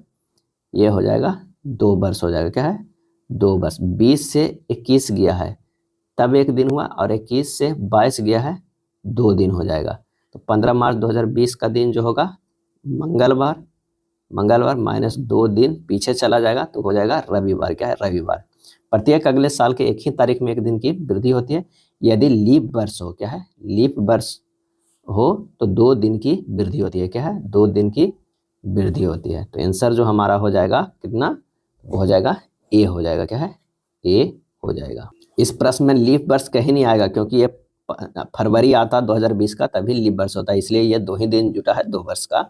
ये हो जाएगा 2 वर्ष हो जाएगा। क्या है, 2 वर्ष। 20 से 21 गया है तब 1 दिन हुआ, और 21 से 22 गया है 2 दिन हो जाएगा। तो 15 मार्च 2020 का दिन जो होगा मंगलवार, मंगलवार -2 दिन पीछे चला जाएगा तो हो जाएगा रविवार। क्या है, रविवार। प्रत्येक अगले साल के एक ही तारीख में 1 दिन की वृद्धि होती है। यदि लीप वर्ष हो, क्या है, लीप वर्ष हो तो 2 दिन की वृद्धि होती है। क्या है, 2 दिन की वृद्धि होती है। तो आंसर जो हमारा हो जाएगा कितना, वो हो जाएगा ए हो जाएगा। क्या है, ए हो जाएगा। इस प्रश्न में लीप वर्ष कहीं नहीं आएगा, क्योंकि ये फरवरी आता 2020 का, तभी लीप वर्ष होता है, इसलिए ये 2 ही दिन जुटा है 2 वर्ष का।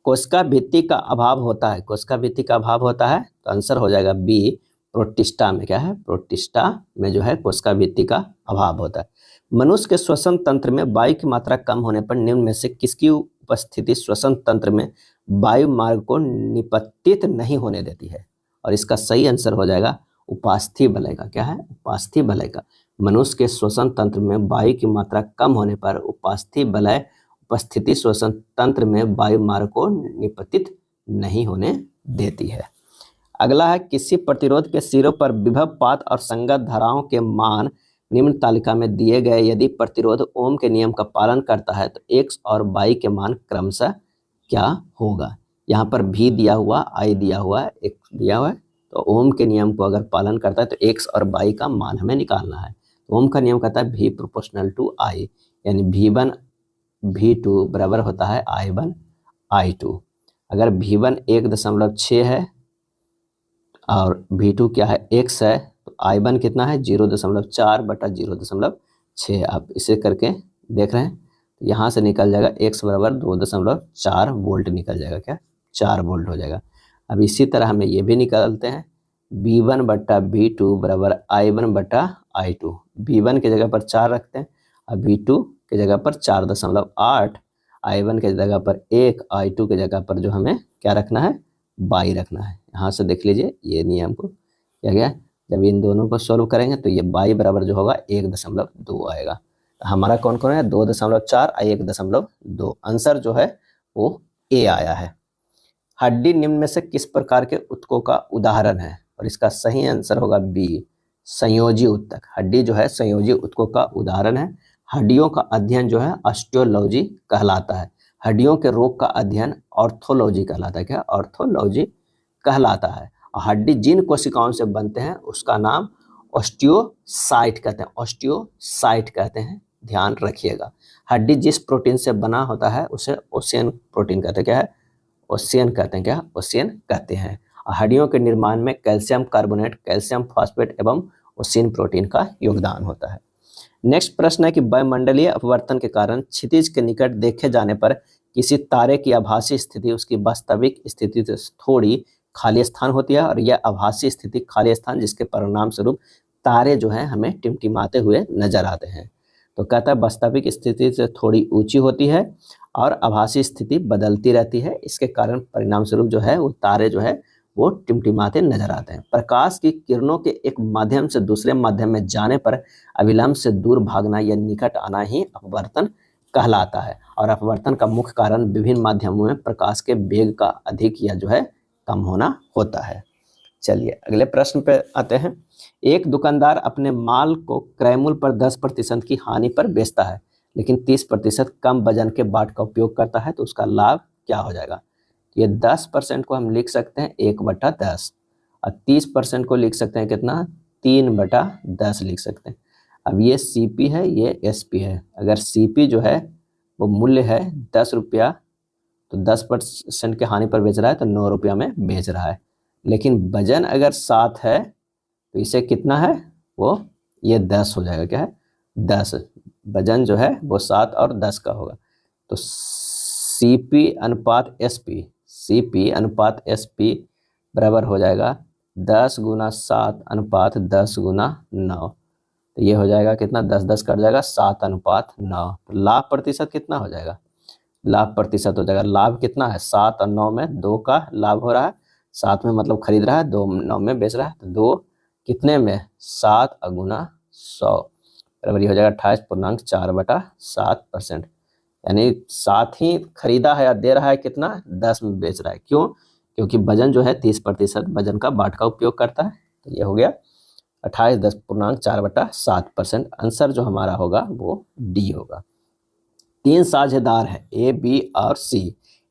कोशिका भित्ति का अभाव होता है, कोशिका भित्ति का अभाव होता है, तो आंसर हो जाएगा बी, प्रोटिस्टा में। क्या है, प्रोटिस्टा में जो है कोशिका भित्ति का अभाव होता है। मनुष्य के श्वसन तंत्र में वायु की मात्रा कम होने पर निम्न में से किसकी उपस्थिति श्वसन तंत्र में वायु मार्ग को निपतित नहीं होने देती है। और इसका सही आंसर हो जाएगा उपास्थि वलय का। क्या है, उपास्थि वलय का। मनुष्य के श्वसन तंत्र में वायु की मात्रा कम होने पर उपास्थि वलय उपस्थिति श्वसन तंत्र में वायु मार्ग को निपतित नहीं होने देती है। अगला है किसी प्रतिरोध के सिरों पर विभवपात और संगत धाराओं के मान निम्न तालिका में दिए गए यदि प्रतिरोध ओम के नियम का पालन करता है तो x और y के मान क्रमशः क्या होगा। यहाँ पर v दिया हुआ, i दिया हुआ है, x दिया हुआ है। तो ओम के नियम को अगर पालन करता है तो x और y का मान हमें निकालना है। तो ओम का नियम कहता है v ∝ I, यानी v1 v2 बराबर होता है I1 I2। अगर v1 1.6 है और v2 क्या है, x है, तो I1 कितना है 0.4 बटा 0.6। आप इसे करके देख रहे हैं तो यहाँ से निकल जाएगा x बराबर 2.4 वोल्ट निकल जाएगा। क्या, 4 वोल्ट हो जाएगा। अब इसी तरह हमें ये भी निकालते हैं, v1 बटा v2 बराबर I1 बटा I2। v1 की जगह पर 4 रखते हैं, अब v2 की जगह पर 4.8, I1 की जगह पर 1, I2 की जगह पर जो हमें क्या रखना है, y रखना है। यहाँ से देख लीजिए ये नियम को क्या गया, जब इन दोनों को सॉल्व करेंगे तो ये y बराबर जो होगा 1.2 आएगा। तो हमारा कौन कौन है, 2.4 और 1.2। आंसर जो है वो ए आया है। हड्डी निम्न में से किस प्रकार के ऊतकों का उदाहरण है, और इसका सही आंसर होगा बी, संयोजी ऊतक। हड्डी जो है संयोजी ऊतकों का उदाहरण है। हड्डियों का अध्ययन जो है ऑस्टियोलॉजी कहलाता है। हड्डियों के रोग का अध्ययन ऑर्थोलॉजी कहलाता है। क्या, ऑर्थोलॉजी कहलाता है। हड्डी जिन कोशिकाओं से बनते हैं उसका नाम ऑस्टियोसाइट कहते हैं, ऑस्टियोसाइट कहते हैं, ध्यान रखिएगा। हड्डी जिस प्रोटीन से बना होता है उसे ओसियन प्रोटीन कहते हैं। क्या है? ओसियन कहते हैं। क्या? ओसियन कहते हैं। हड्डियों के निर्माण में कैल्शियम कार्बोनेट, कैल्शियम फॉस्फेट एवं ओसिन प्रोटीन का योगदान होता है। नेक्स्ट प्रश्न है कि वायुमंडलीय अपवर्तन के कारण क्षितिज के निकट देखे जाने पर किसी तारे की आभासी स्थिति उसकी वास्तविक स्थिति से थोड़ी खाली स्थान होती है, और यह आभासी स्थिति खाली स्थान जिसके परिणाम स्वरूप तारे जो हैं हमें टिमटिमाते हुए नजर आते हैं। तो कहता है वास्तविक स्थिति से थोड़ी ऊंची होती है और आभासी स्थिति बदलती रहती है, इसके कारण परिणाम स्वरूप जो है वो तारे जो है वो टिमटिमाते नजर आते हैं। प्रकाश की किरणों के एक माध्यम से दूसरे माध्यम में जाने पर अविलंब से दूर भागना या निकट आना ही अपवर्तन कहलाता है, और अपवर्तन का मुख्य कारण विभिन्न माध्यमों में प्रकाश के वेग का अधिक या जो है कम होना होता है। चलिए अगले प्रश्न पे आते हैं। एक दुकानदार अपने माल को क्रय मूल्य पर 10% की हानि पर बेचता है, लेकिन 30% कम वजन के बाट का उपयोग करता है, तो उसका लाभ क्या हो जाएगा? ये 10% को हम लिख सकते हैं 1/10, और 30% को लिख सकते हैं कितना? 3/10 लिख सकते हैं। अब ये CP है, ये SP है। अगर CP जो है वो मूल्य है 10 रुपया, तो 10% के हानि पर बेच रहा है तो 9 रुपया में बेच रहा है, लेकिन वजन अगर 7 है तो इसे कितना है? वो ये 10 हो जाएगा। क्या है? 10। वजन जो है वो 7 और 10 का होगा, तो CP अनुपात SP, CP अनुपात SP बराबर हो जाएगा 10 × 7 अनुपात 10 × 9। तो ये हो जाएगा कितना? 10-10 कट जाएगा, 7/9। तो लाभ प्रतिशत कितना हो जाएगा? लाभ प्रतिशत हो जाएगा, लाभ कितना है? 7 और 9 में 2 का लाभ हो रहा है। 7 में मतलब खरीद रहा है, 2 9 में बेच रहा है, तो 2 कितने में? 7 × 100 बराबर हो जाएगा 28.4/7%। यानी 7 ही खरीदा है या दे रहा है, कितना? 10 में बेच रहा है। क्यों? क्योंकि वजन जो है 30% वजन का बाट का उपयोग करता है। तो ये हो गया 28.4/7%। आंसर जो हमारा होगा वो D होगा। 3 साझेदार हैं A, B और C,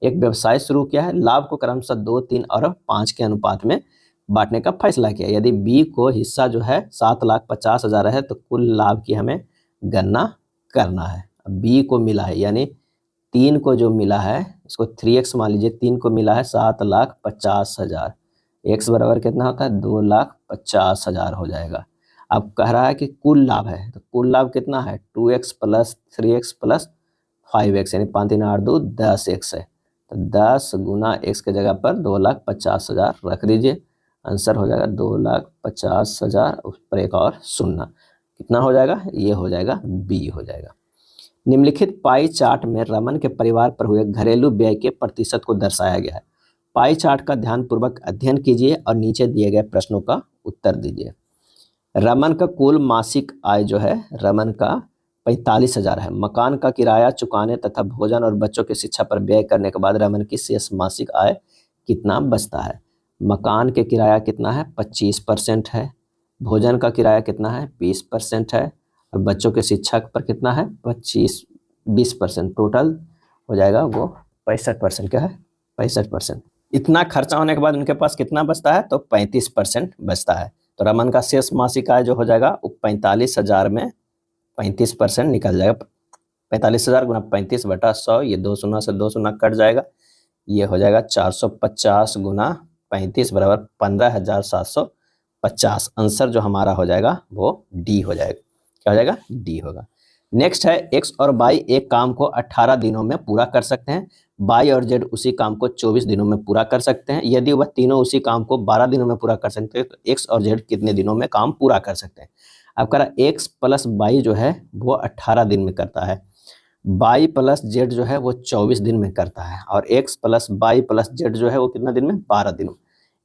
एक व्यवसाय शुरू किया है। लाभ को क्रमशः 2, 3 और 5 के अनुपात में बांटने का फैसला किया। यदि B को हिस्सा जो है 7,50,000 है, तो कुल लाभ की हमें गणना करना है। B को मिला है, यानी 3 को जो मिला है, इसको 3x मान लीजिए, 3 को मिला है 7,50,000। x बराबर कितना होता है? 2,50,000 हो जाएगा। अब कह रहा है कि कुल लाभ है, तो कुल लाभ कितना है? 2x + 3x + 5x, यानी 5 3 8 2 10x है। तो 10 × x के जगह पर 2,50,000 रख दीजिए। आंसर हो जाएगा 2,50,000, उस पर एक और शून्य। कितना हो जाएगा? ये हो जाएगा B हो जाएगा। निम्नलिखित पाई चार्ट में रमन के परिवार पर हुए घरेलू व्यय के प्रतिशत को दर्शाया गया है। पाई चार्ट का ध्यानपूर्वक अध्ययन कीजिए और नीचे दिए गए प्रश्नों का उत्तर दीजिए। रमन का कुल मासिक आय जो है रमन का 45,000 है। मकान का किराया चुकाने तथा भोजन और बच्चों की शिक्षा पर व्यय करने के बाद रमन की शेष मासिक आय कितना बचता है? मकान के किराया कितना है? 25% है। भोजन का किराया कितना है? 20% है। और बच्चों के शिक्षा पर कितना है? 20%। टोटल हो जाएगा वो 65%। क्या है? 65%। इतना खर्चा होने के बाद उनके पास कितना बचता है? तो 35% बचता है। तो रमन का शेष मासिक आय जो हो जाएगा वो 45,000 में 35% निकल जाएगा। 45,000 × 35/100, ये 2 शून्य से 2 शून्य कट जाएगा। ये हो जाएगा 450 × 35 बराबर 15,750। आंसर जो हमारा हो जाएगा वो D हो जाएगा। क्या हो जाएगा? D होगा। नेक्स्ट है X और Y एक काम को 18 दिनों में पूरा कर सकते हैं। Y और Z उसी काम को 24 दिनों में पूरा कर सकते हैं। यदि वह तीनों उसी काम को 12 दिनों में पूरा कर सकते हैं, तो X और Z कितने दिनों में काम पूरा कर सकते हैं? अब कह रहा X + Y जो है वो 18 दिन में करता है, Y + Z जो है वो 24 दिन में करता है, और X + Y + Z जो है वो कितना दिन में? 12 दिनों।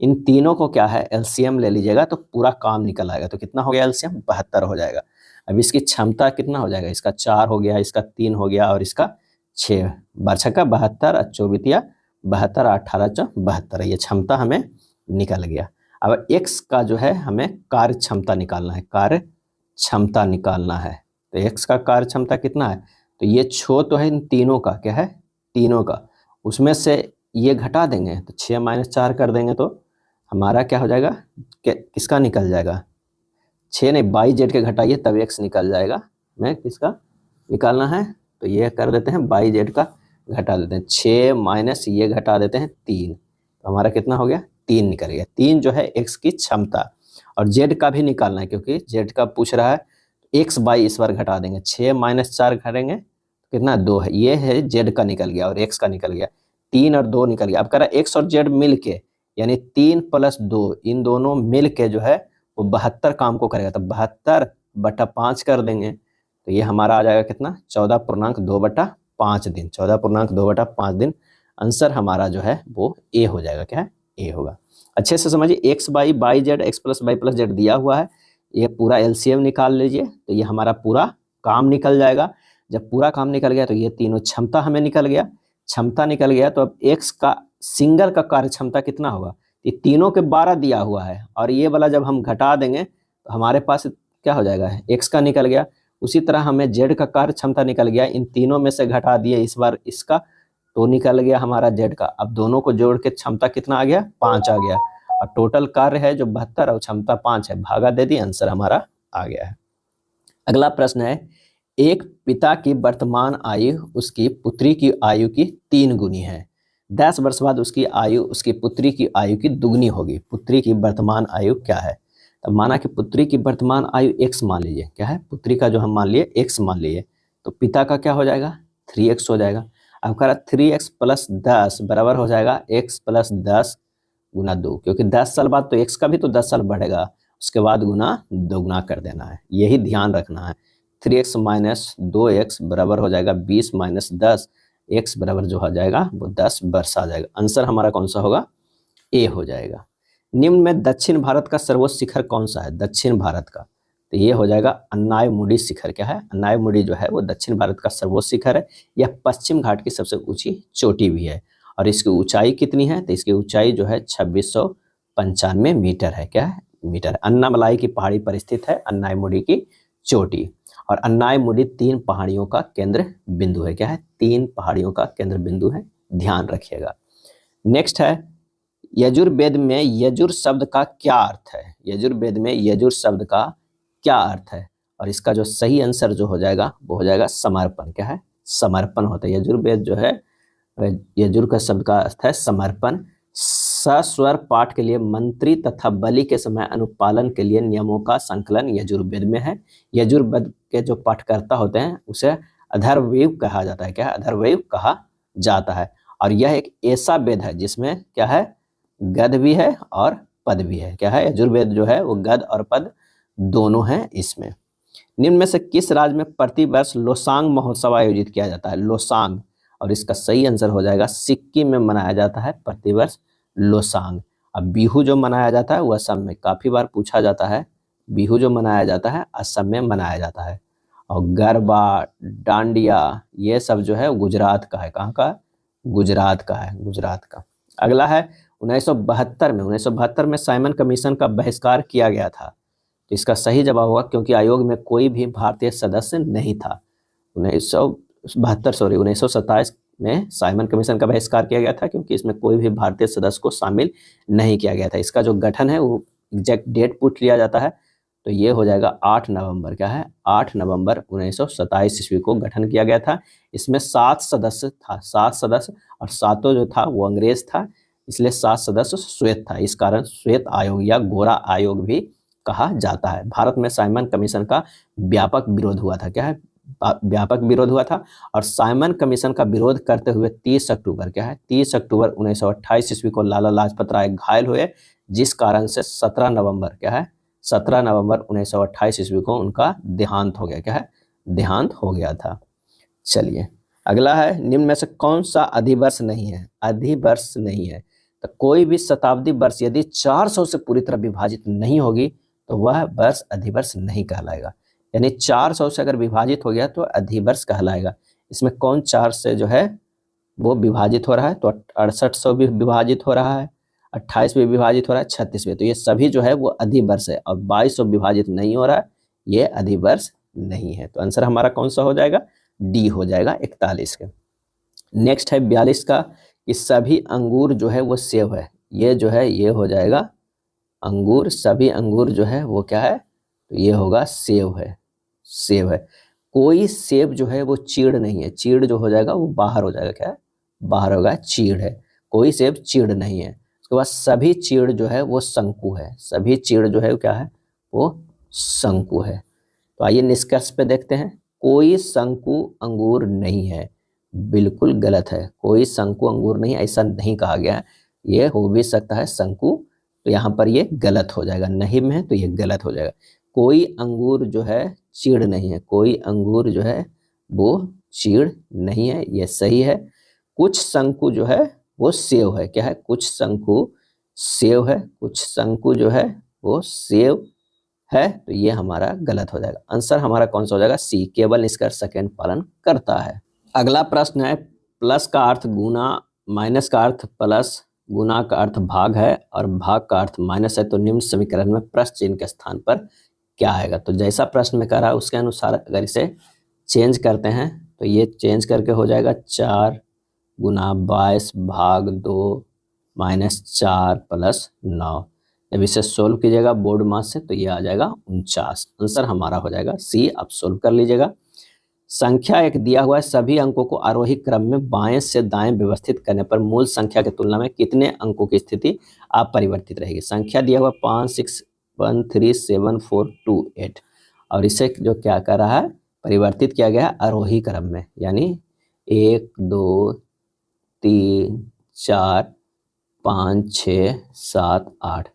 इन तीनों को क्या है? LCM ले लीजिएगा तो पूरा काम निकल आएगा। तो कितना हो गया LCM? 72 हो जाएगा। अब इसकी क्षमता कितना हो जाएगा? इसका 4 हो गया, इसका 3 हो गया, और इसका 6। 12 × 72 और 24 72, 18 × 72, ये क्षमता हमें निकल गया। अब X का जो है हमें कार्य क्षमता निकालना है, कार्य क्षमता निकालना है। तो X का कार्य क्षमता कितना है? तो ये छो तो है इन तीनों का, क्या है? तीनों का, उसमें से ये घटा देंगे तो 6 - 4 कर देंगे, तो हमारा क्या हो जाएगा? किसका निकल जाएगा? 6 नहीं, बाई जेड के घटाइए तब x निकल जाएगा। मैं किसका निकालना है, तो ये कर देते हैं बाई जेड का घटा देते हैं, 6 माइनस ये घटा देते हैं 3, तो हमारा कितना हो गया 3 निकल गया। 3 जो है x की क्षमता, और z का भी निकालना है क्योंकि z का पूछ रहा है, x बाई इस बार घटा देंगे, 6 माइनस 4 घटेंगे कितना 2 है, ये है z का निकल गया और x का निकल गया, 3 और 2 निकल गया। अब कह रहा है x और z मिल के यानी 3 प्लस 2, इन दोनों मिल के जो है वो 72 काम को करेगा, तो 72/5 कर देंगे, तो ये हमारा आ जाएगा कितना 14.2/5 दिन, 14.2/5 दिन। आंसर हमारा जो है वो ए हो जाएगा, क्या है ए होगा। अच्छे से समझिए, x by Z, x plus by plus Z दिया हुआ है, ये पूरा एलसीएम निकाल लीजिए, तो ये हमारा पूरा काम निकल जाएगा। जब पूरा काम निकल गया तो ये तीनों क्षमता हमें निकल गया, क्षमता निकल गया, तो अब x का सिंगल का कार्य क्षमता कितना होगा, ये तीनों के 12 दिया हुआ है, और ये वाला जब हम घटा देंगे तो हमारे पास क्या हो जाएगा, x का निकल गया। उसी तरह हमें z का कार्य क्षमता निकल गया, इन तीनों में से घटा दिए इस बार इसका, तो निकल गया हमारा z का। अब दोनों को जोड़ के क्षमता कितना आ गया 5 आ गया, और टोटल कार्य है जो 72 और क्षमता 5 है, भागा दे दी, आंसर हमारा आ गया है। अगला प्रश्न है, एक पिता की वर्तमान आयु उसकी पुत्री की आयु की 3 गुनी है, 10 वर्ष बाद उसकी आयु उसकी पुत्री की आयु की दुगनी होगी, पुत्री की वर्तमान आयु क्या है। तब माना कि पुत्री की वर्तमान आयु x मान लीजिए, क्या है पुत्री का जो हम मान लिए x मान लिए, तो पिता का क्या हो जाएगा 3x हो जाएगा। अब कह रहा 3x प्लस 10 बराबर हो जाएगा x प्लस 10 गुना 2, क्योंकि 10 साल बाद तो x का भी तो 10 साल बढ़ेगा, उसके बाद गुना दोगुना कर देना है, यही ध्यान रखना है। 3x माइनस 2x बराबर हो जाएगा 20 माइनस 10, x बराबर जो हो जाएगा वो 10 वर्ष आ जाएगा। आंसर हमारा कौन सा होगा, ए हो जाएगा। निम्न में दक्षिण भारत का सर्वोच्च शिखर कौन सा है, दक्षिण भारत का, तो ये हो जाएगा अन्नायमुडी शिखर, क्या है अन्नायमुडी जो है वो दक्षिण भारत का सर्वोच्च शिखर है, यह पश्चिम घाट की सबसे ऊंची चोटी भी है, और इसकी ऊंचाई कितनी है, तो इसकी ऊंचाई जो है 2695 मीटर है, क्या है मीटर। अन्नामलाई की पहाड़ी पर स्थित है अन्नायमुडी की चोटी, और अन्नायमुडी 3 पहाड़ियों का केंद्र बिंदु है, क्या है 3 पहाड़ियों का केंद्र बिंदु है, ध्यान रखिएगा। नेक्स्ट है, यजुर्वेद में यजुर शब्द का क्या अर्थ है, यजुर्वेद में यजुर शब्द का क्या अर्थ है, और इसका जो सही आंसर जो हो जाएगा वो हो जाएगा समर्पण, क्या है समर्पण होता है। यजुर्वेद जो है, यजुर का शब्द का अर्थ है समर्पण। सस्वर पाठ के लिए मंत्री तथा बलि के समय अनुपालन के लिए नियमों का संकलन यजुर्वेद में है। यजुर्वेद के जो पाठकर्ता होते हैं उसे अथर्ववेद कहा जाता है, क्या है अथर्ववेद कहा जाता है, और यह एक ऐसा वेद है जिसमें क्या है गद भी है और पद भी है, क्या है यजुर्वेद जो है वो गद और पद दोनों हैं इसमें। निम्न में से किस राज्य में प्रतिवर्ष लोसांग महोत्सव आयोजित किया जाता है, लोसांग, और इसका सही आंसर हो जाएगा सिक्किम में मनाया जाता है प्रतिवर्ष लोसांग। अब बिहू जो मनाया जाता है वह असम में, काफी बार पूछा जाता है, बिहू जो मनाया जाता है असम में मनाया जाता है, और गरबा डांडिया ये सब जो है गुजरात का है, कहाँ का गुजरात का है, गुजरात का। अगला है 1972 में साइमन कमीशन का बहिष्कार किया गया था, तो इसका सही जवाब होगा क्योंकि आयोग में कोई भी भारतीय सदस्य नहीं था। 1927 में साइमन कमीशन का बहिष्कार किया गया था क्योंकि इसमें कोई भी भारतीय सदस्य को शामिल नहीं किया गया था। इसका जो गठन है वो एग्जैक्ट डेट पूछ लिया जाता है, तो ये हो जाएगा 8 नवंबर, क्या है 8 नवंबर 1927 ईस्वी को गठन किया गया था। इसमें 7 सदस्य था, 7 सदस्य, और 7 जो था वो अंग्रेज था, इसलिए 7 सदस्य श्वेत था, इस कारण श्वेत आयोग या गोरा आयोग भी कहा जाता है। भारत में साइमन कमीशन का व्यापक विरोध हुआ था, क्या है व्यापक विरोध हुआ था, और साइमन कमीशन का विरोध करते हुए 30 अक्टूबर, क्या है 30 अक्टूबर 1928 ईस्वी को लाला लाजपत राय घायल हुए, जिस कारण से 17 नवंबर, क्या है 17 नवंबर 1928 ईस्वी को उनका देहांत हो गया, क्या है देहांत हो गया था। चलिए अगला है, निम्न में से कौन सा अधिवर्ष नहीं है, अधिवर्ष नहीं है, तो कोई भी शताब्दी वर्ष यदि 400 से पूरी तरह विभाजित नहीं होगी तो वह वर्ष अधिवर्ष नहीं कहलाएगा, यानी 400 से अगर विभाजित हो गया तो अधिवर्ष कहलाएगा। इसमें कौन 4 से जो है वो विभाजित हो रहा है, तो 6800 भी विभाजित हो रहा है, 28 भी विभाजित हो रहा है, 36 भी, तो ये सभी जो है वो अधिवर्ष है, और 2200 विभाजित नहीं हो रहा है, ये अधिवर्ष नहीं है, तो आंसर हमारा कौन सा हो जाएगा, डी हो जाएगा 41 का। नेक्स्ट है 42 का, कि सभी अंगूर जो है वो सेव है, ये जो है ये हो जाएगा अंगूर, सभी अंगूर जो है वो क्या है, तो ये होगा सेव है, सेव है। कोई सेब जो है वो चीड़ नहीं है, चीड़ जो हो जाएगा वो बाहर हो जाएगा, क्या है, बाहर होगा, चीड़ है। कोई सेब चीड़ नहीं है। उसके बाद सभी चीड़ जो है वो शंकु है, सभी चीड़ जो है वो क्या है, वो शंकु है। तो आइए निष्कर्ष पे देखते हैं। कोई शंकु अंगूर नहीं है, बिल्कुल गलत है। कोई शंकु अंगूर नहीं, ऐसा नहीं कहा गया है। ये हो भी सकता है शंकु, तो यहाँ पर ये गलत हो जाएगा, नहीं में है तो ये गलत हो जाएगा। कोई अंगूर जो है चीड़ नहीं है, कोई अंगूर जो है वो चीड़ नहीं है, ये सही है। कुछ शंकु जो है वो सेव है, क्या है, कुछ शंकु सेव है, कुछ शंकु जो है वो सेव है, तो ये हमारा गलत हो जाएगा। आंसर हमारा कौन सा हो जाएगा, सी, केवल निष्कर्ष सेकंड पालन करता है। अगला प्रश्न है, प्लस का अर्थ गुना, माइनस का अर्थ प्लस, गुना का अर्थ भाग है और भाग का अर्थ माइनस है, तो निम्न समीकरण में प्रश्न चिन्ह के स्थान पर क्या आएगा। तो जैसा प्रश्न में कह रहा है उसके अनुसार अगर इसे चेंज करते हैं तो ये चेंज करके हो जाएगा 4 गुना 22 भाग 2 माइनस 4 प्लस 9। जब इसे सोल्व कीजिएगा बोर्ड मास से तो ये आ जाएगा 49। आंसर हमारा हो जाएगा सी, आप सोल्व कर लीजिएगा। संख्या एक दिया हुआ है, सभी अंकों को आरोही क्रम में बाएं से दाएं व्यवस्थित करने पर मूल संख्या की तुलना में कितने अंकों की स्थिति अपरिवर्तित रहेगी। संख्या दिया हुआ 5 6 1 3 7 4 2 8 और इसे जो क्या कर रहा है, परिवर्तित किया गया है आरोही क्रम में, यानी 1 2 3 4 5 6 7 8।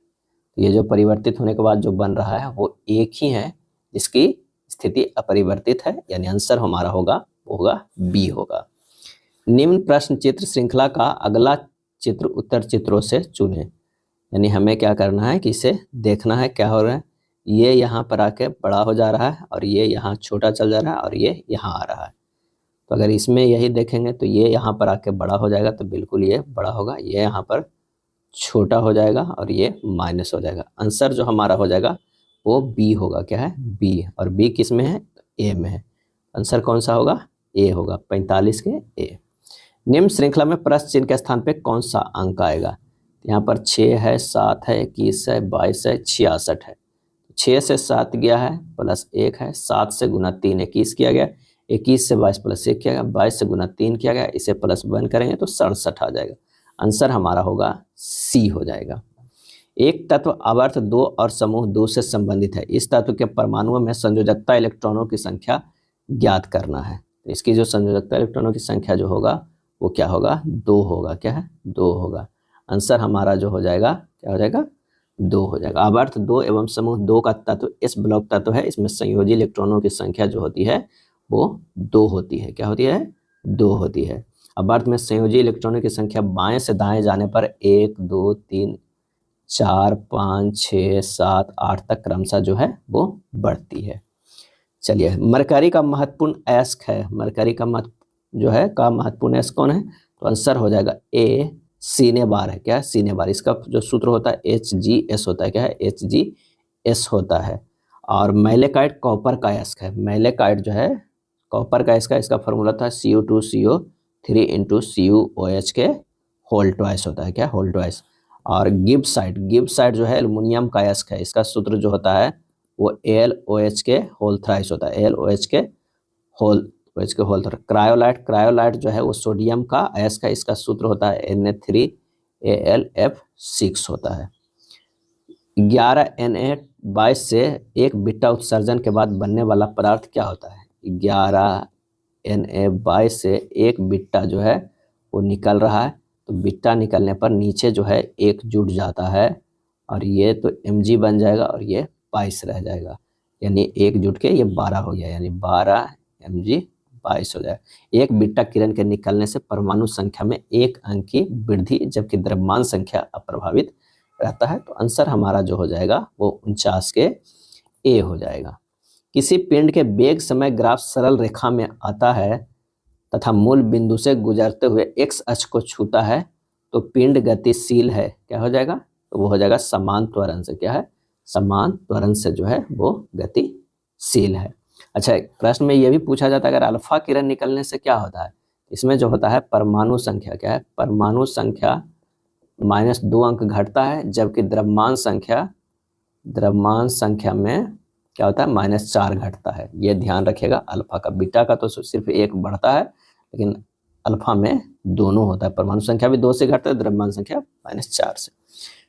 ये जो परिवर्तित होने के बाद जो बन रहा है वो एक ही है जिसकी स्थिति अपरिवर्तित है, यानी आंसर हमारा होगा बी होगा। निम्न प्रश्न चित्र श्रृंखला का अगला चित्र उत्तर चित्रों से चुने। यानी हमें क्या करना है कि इसे देखना है क्या हो रहा है। ये यहाँ पर आके बड़ा हो जा रहा है और ये यहाँ छोटा चल जा रहा है और ये यहाँ आ रहा है। तो अगर इसमें यही देखेंगे तो ये यहाँ पर आके बड़ा हो जाएगा, तो बिल्कुल ये बड़ा होगा, ये यहाँ पर छोटा हो जाएगा और ये माइनस हो जाएगा। आंसर जो हमारा हो जाएगा वो बी होगा, क्या है, बी। और बी किस में है, ए में है। आंसर कौन सा होगा, ए होगा, 45 के ए। निम्न श्रृंखला में प्रश्न चिन्ह के स्थान पे कौन सा अंक आएगा। यहाँ पर 6 है, 7 है, 21 है, 22 है, 66 है। 6 से 7 गया है, प्लस 1 है, 7 से गुना 3 21 किया गया, 21 से 22 प्लस 1 किया गया, 22 से गुना 3 किया गया, इसे प्लस 1 करेंगे तो 67 आ जाएगा। आंसर हमारा होगा सी हो जाएगा। एक तत्व आवर्त 2 और समूह 2 से संबंधित है। इस तत्व के परमाणुओं में संयोजकता इलेक्ट्रॉनों की संख्या ज्ञात करना है। इसकी जो संयोजकता इलेक्ट्रॉनों की संख्या जो होगा वो क्या होगा, 2 होगा, क्या है, 2 होगा। आंसर हमारा जो हो जाएगा क्या हो जाएगा, 2 हो जाएगा। आवर्त 2 एवं समूह 2 का तत्व इस ब्लॉक तत्व है। इसमें संयोजी इलेक्ट्रॉनों की संख्या जो होती है वो 2 होती है, क्या होती है, 2 होती है। आवर्त में संयोजी इलेक्ट्रॉनों की संख्या बाएं से दाएं जाने पर 1 2 3 4 5 6 7 8 तक क्रमशः जो है वो बढ़ती है। चलिए, मरकरी का महत्वपूर्ण अयस्क है, मरकरी का जो है का महत्वपूर्ण अयस्क कौन है, तो आंसर हो जाएगा ए, सीने बार है, क्या है, सीने बार। इसका जो सूत्र होता है HgS होता है, क्या है, HgS होता है। और मैलेकाइट कॉपर का अयस्क है, मैलेकाइट जो है कॉपर का अयस्क है, इसका फॉर्मूला था Cu2CO3 इंटू CuOH के होल ट्वाइस होता है, क्या, होल ट्वाइस। और गिब्साइट जो है एल्युमिनियम का अयस्क है, इसका सूत्र जो होता है वो AlOH के होल थ्राइस होता है, AlOH के होल क्रायोलाइट जो है वो सोडियम का अयस्क है, इसका सूत्र होता है Na3AlF6 होता है। 11Na22 से एक बिट्टा उत्सर्जन के बाद बनने वाला पदार्थ क्या होता है। 11Na22 से एक बिट्टा जो है वो निकल रहा है, तो बिट्टा निकलने पर नीचे जो है एक जुड़ जाता है और ये तो Mg बन जाएगा और ये 22 रह जाएगा, यानी एक जुट के ये 12 हो गया, यानी 12 Mg 22 हो जाएगा। एक बिट्टा किरण के निकलने से परमाणु संख्या में 1 अंक की वृद्धि, जबकि द्रव्यमान संख्या अप्रभावित रहता है। तो आंसर हमारा जो हो जाएगा वो 49 के ए हो जाएगा। किसी पिंड के वेग समय ग्राफ सरल रेखा में आता है तथा मूल बिंदु से गुजरते हुए x अक्ष को छूता है तो पिंड गतिशील है, क्या हो जाएगा, तो वो हो जाएगा समान त्वरण से, क्या है, समान त्वरण से जो है वो गतिशील है। अच्छा, प्रश्न में ये भी पूछा जाता है अगर अल्फा किरण निकलने से क्या होता है। इसमें जो होता है परमाणु संख्या, क्या है, परमाणु संख्या -2 अंक घटता है, जबकि द्रव्यमान संख्या में क्या होता है, -4 घटता है। ये ध्यान रखिएगा अल्फा का। बीटा का तो सिर्फ 1 बढ़ता है, लेकिन अल्फा में दोनों होता है। परमाणु संख्या भी 2 से घटता है, द्रव्यमान संख्या -4 से।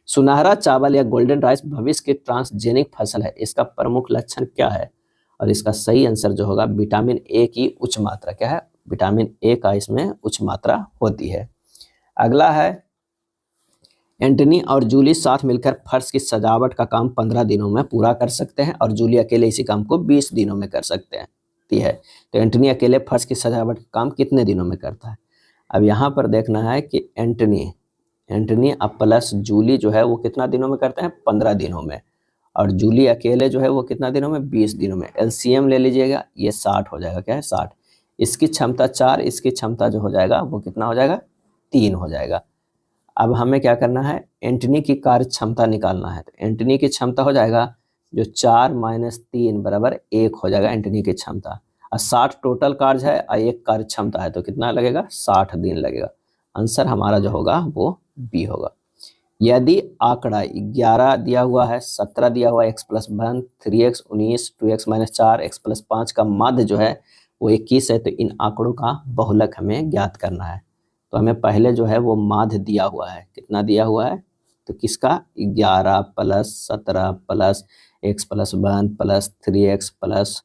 सुनहरा चावल या गोल्डन राइस भविष्य की ट्रांसजेनिक फसल है, इसका प्रमुख लक्षण क्या है? और इसका सही आंसर जो होगा विटामिन ए की उच्च मात्रा। क्या है? विटामिन ए का इसमें उच्च मात्रा होती है। अगला है, एंटनी और जूली साथ मिलकर फर्श की सजावट का काम 15 दिनों में पूरा कर सकते हैं और जूली अकेले इसी काम को 20 दिनों में कर सकते हैं। तो एंटनी अकेले फर्श की सजावट का काम कितने दिनों में करता है? अब यहाँ पर देखना है कि एंटनी अब प्लस जूली जो है वो कितना दिनों में करते हैं? 15 दिनों में। और जूली अकेले जो है वो कितना दिनों में? 20 दिनों में। एलसीएम ले लीजिएगा, ये 60 हो जाएगा। क्या है? 60। इसकी क्षमता 4, इसकी क्षमता जो हो जाएगा वो कितना हो जाएगा? 3 हो जाएगा। अब हमें क्या करना है? एंटनी की कार्य क्षमता निकालना है। तो एंटनी की क्षमता हो जाएगा जो 4 - 3 बराबर 1 हो जाएगा एंटनी की क्षमता। और 60 टोटल कार्य है और 1 कार्य क्षमता है, तो कितना लगेगा? 60 दिन लगेगा। आंसर हमारा जो होगा वो बी होगा। यदि आंकड़ा 11 दिया हुआ है, 17 दिया हुआ है, x+1, 3x, 19, 2x - 4, x+5 का माध्य जो है वो 21 है, तो इन आंकड़ों का बहुलक हमें ज्ञात करना है। तो हमें पहले जो है वो माध्य दिया हुआ है। कितना दिया हुआ है? तो किसका? 11 + 17 + x+1 + 3x +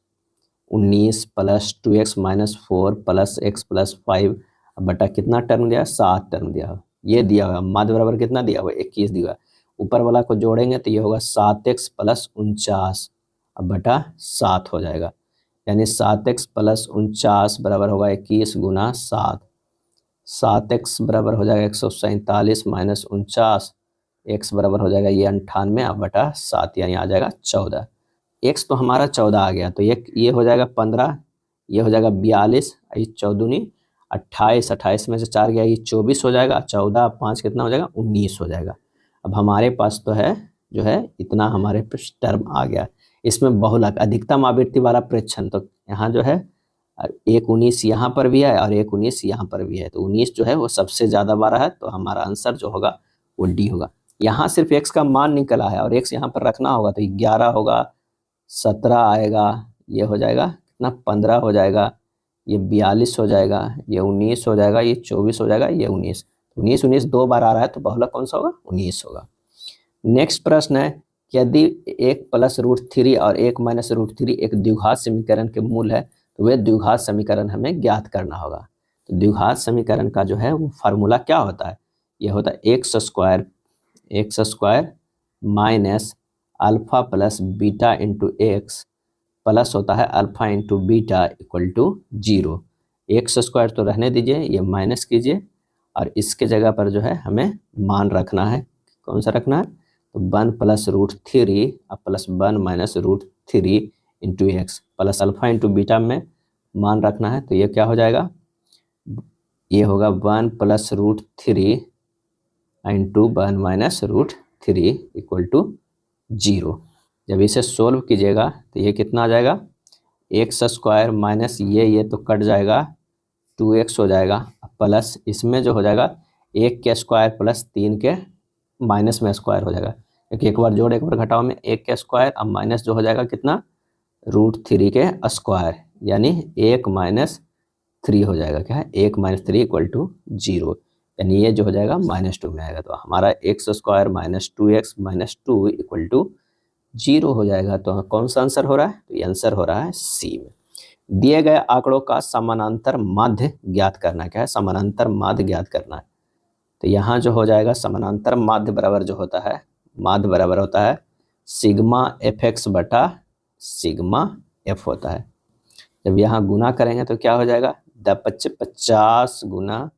19 + 2x - 4 + x+5 बटा कितना टर्म दिया? 7 टर्म दिया हुआ। ये दिया हुआ माध्य बराबर कितना दिया हुआ? 21 दिया हुआ। ऊपर वाला को जोड़ेंगे तो ये होगा 7x + 49 बटा 7 हो जाएगा। यानी 7x + 49 बराबर होगा 21 × 7। 7x बराबर हो जाएगा 147 - 49, x बराबर हो जाएगा ये 98 बटा 7, यानी आ जाएगा 14। x तो हमारा 14 आ गया, तो ये हो जाएगा 15, ये हो जाएगा 42, ये 14 28, 28 में से 4 गया, ये 24 हो जाएगा। 14 5 कितना हो जाएगा? 19 हो जाएगा। अब हमारे पास तो है जो है इतना हमारे पास टर्म आ गया। इसमें बहुलक अधिकतम आवृत्ति वाला प्रेक्षण, तो यहाँ जो है 1 19 यहाँ पर भी है और 1 19 यहाँ पर भी है, तो 19 जो है वो सबसे ज़्यादा बार है, तो हमारा आंसर जो होगा वो डी होगा। यहाँ सिर्फ x का मान निकला है और x यहाँ पर रखना होगा, तो 11 होगा, 17 आएगा, ये हो जाएगा कितना? 15 हो जाएगा, ये 42 हो जाएगा, ये 19 हो जाएगा, ये 24 हो जाएगा, ये 19। 19 19 2 बार आ रहा है, तो बहुलक कौन सा होगा? 19 होगा। नेक्स्ट प्रश्न है, यदि 1 + √3 और 1 - √3 एक द्विघात समीकरण के मूल है, तो वे द्विघात समीकरण हमें ज्ञात करना होगा। तो द्विघात समीकरण का जो है वो फार्मूला क्या होता है? ये होता है x² minus alpha plus beta into X plus होता है alpha into beta equal to 0। x² तो रहने दीजिए, ये माइनस कीजिए और इसके जगह पर जो है हमें मान रखना है। कौन सा रखना है? तो 1 + √3 और plus 1 - √3 into X plus alpha into beta में मान रखना है, तो ये क्या हो जाएगा? ये होगा 1 + √3 इंटू 1 - √3 इक्वल टू 0। जब इसे सोल्व कीजिएगा तो ये कितना आ जाएगा? x² माइनस ये तो कट जाएगा, 2x हो जाएगा, प्लस इसमें जो हो जाएगा 1 के स्क्वायर प्लस 3 के माइनस में स्क्वायर हो जाएगा, क्योंकि एक बार जोड़ एक बार घटाओ में 1 के स्क्वायर, अब माइनस जो हो जाएगा कितना? √3 के स्क्वायर, यानी 1 - 3 हो जाएगा। क्या है? 1 - 3 इक्वल टू 0, यानी ये जो हो जाएगा -2 में आएगा। तो हमारा x² minus 2x minus 2 equal to 0 हो जाएगा। तो कौन सा आंसर हो रहा है? तो ये आंसर हो रहा है सी में। दिए गए आंकड़ों का समानांतर माध्य ज्ञात करना। क्या है? समानांतर माध्य ज्ञात करना है। तो यहाँ जो हो जाएगा समानांतर माध्य बराबर जो होता है, माध्य बराबर होता है सिग्मा fx बटा सिग्मा f होता है। जब यहाँ गुना करेंगे तो क्या हो जाएगा? 10 × 50 गुना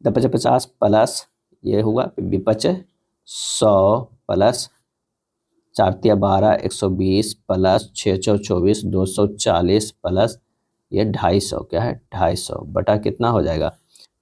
10 × 50 प्लस ये हुआ विपच 100 प्लस 4 × 12 120 प्लस 6 × 24 240 प्लस ये 250। क्या है? 250 बटा कितना हो जाएगा?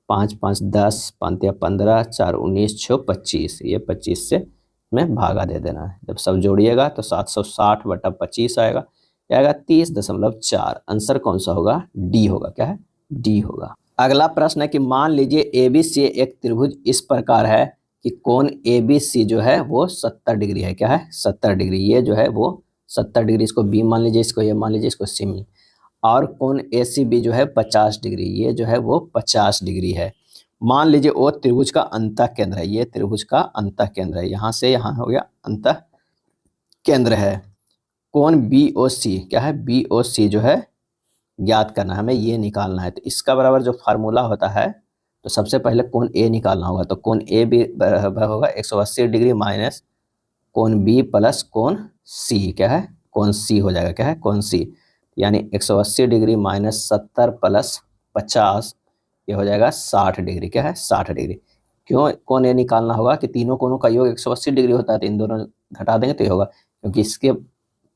5 × 5 = 10, 5 × 15 4 19 6 25, ये 25 से में भागा दे देना है। जब सब जोड़िएगा तो 760 बटा 25 आएगा, क्या आएगा? 30.4। आंसर कौन सा होगा? डी होगा। क्या है? डी होगा। अगला प्रश्न है कि मान लीजिए ABC एक त्रिभुज इस प्रकार है कि कोण ABC जो है वो 70 डिग्री है। क्या है? 70 डिग्री। ये जो है वो 70 डिग्री, इसको बी मान लीजिए, इसको ए मान लीजिए, इसको सी मान लीजिए। और कोण ए सी बी जो है 50 डिग्री, ये जो है वो 50 डिग्री है। मान लीजिए वो त्रिभुज का अंतः केंद्र है, ये त्रिभुज का अंतः केंद्र है, यहाँ से यहाँ हो गया अंतः केंद्र है। कोण बी ओ सी क्या है, बी ओ सी जो है ज्ञात करना है, हमें ये निकालना है। तो इसका बराबर जो फार्मूला होता है, तो सबसे पहले कोण ए निकालना होगा। तो कोण ए भी बराबर होगा 180 डिग्री माइनस कोण बी प्लस कोण सी, क्या है, कोण सी हो जाएगा, क्या है, कोण सी, यानी 180 डिग्री माइनस 70 प्लस 50, ये हो जाएगा 60 डिग्री, क्या है, 60 डिग्री। क्यों कोण ए निकालना होगा कि तीनों कोणों का योग 180 डिग्री होता है, तो इन दोनों घटा देंगे तो ये होगा, क्योंकि इसके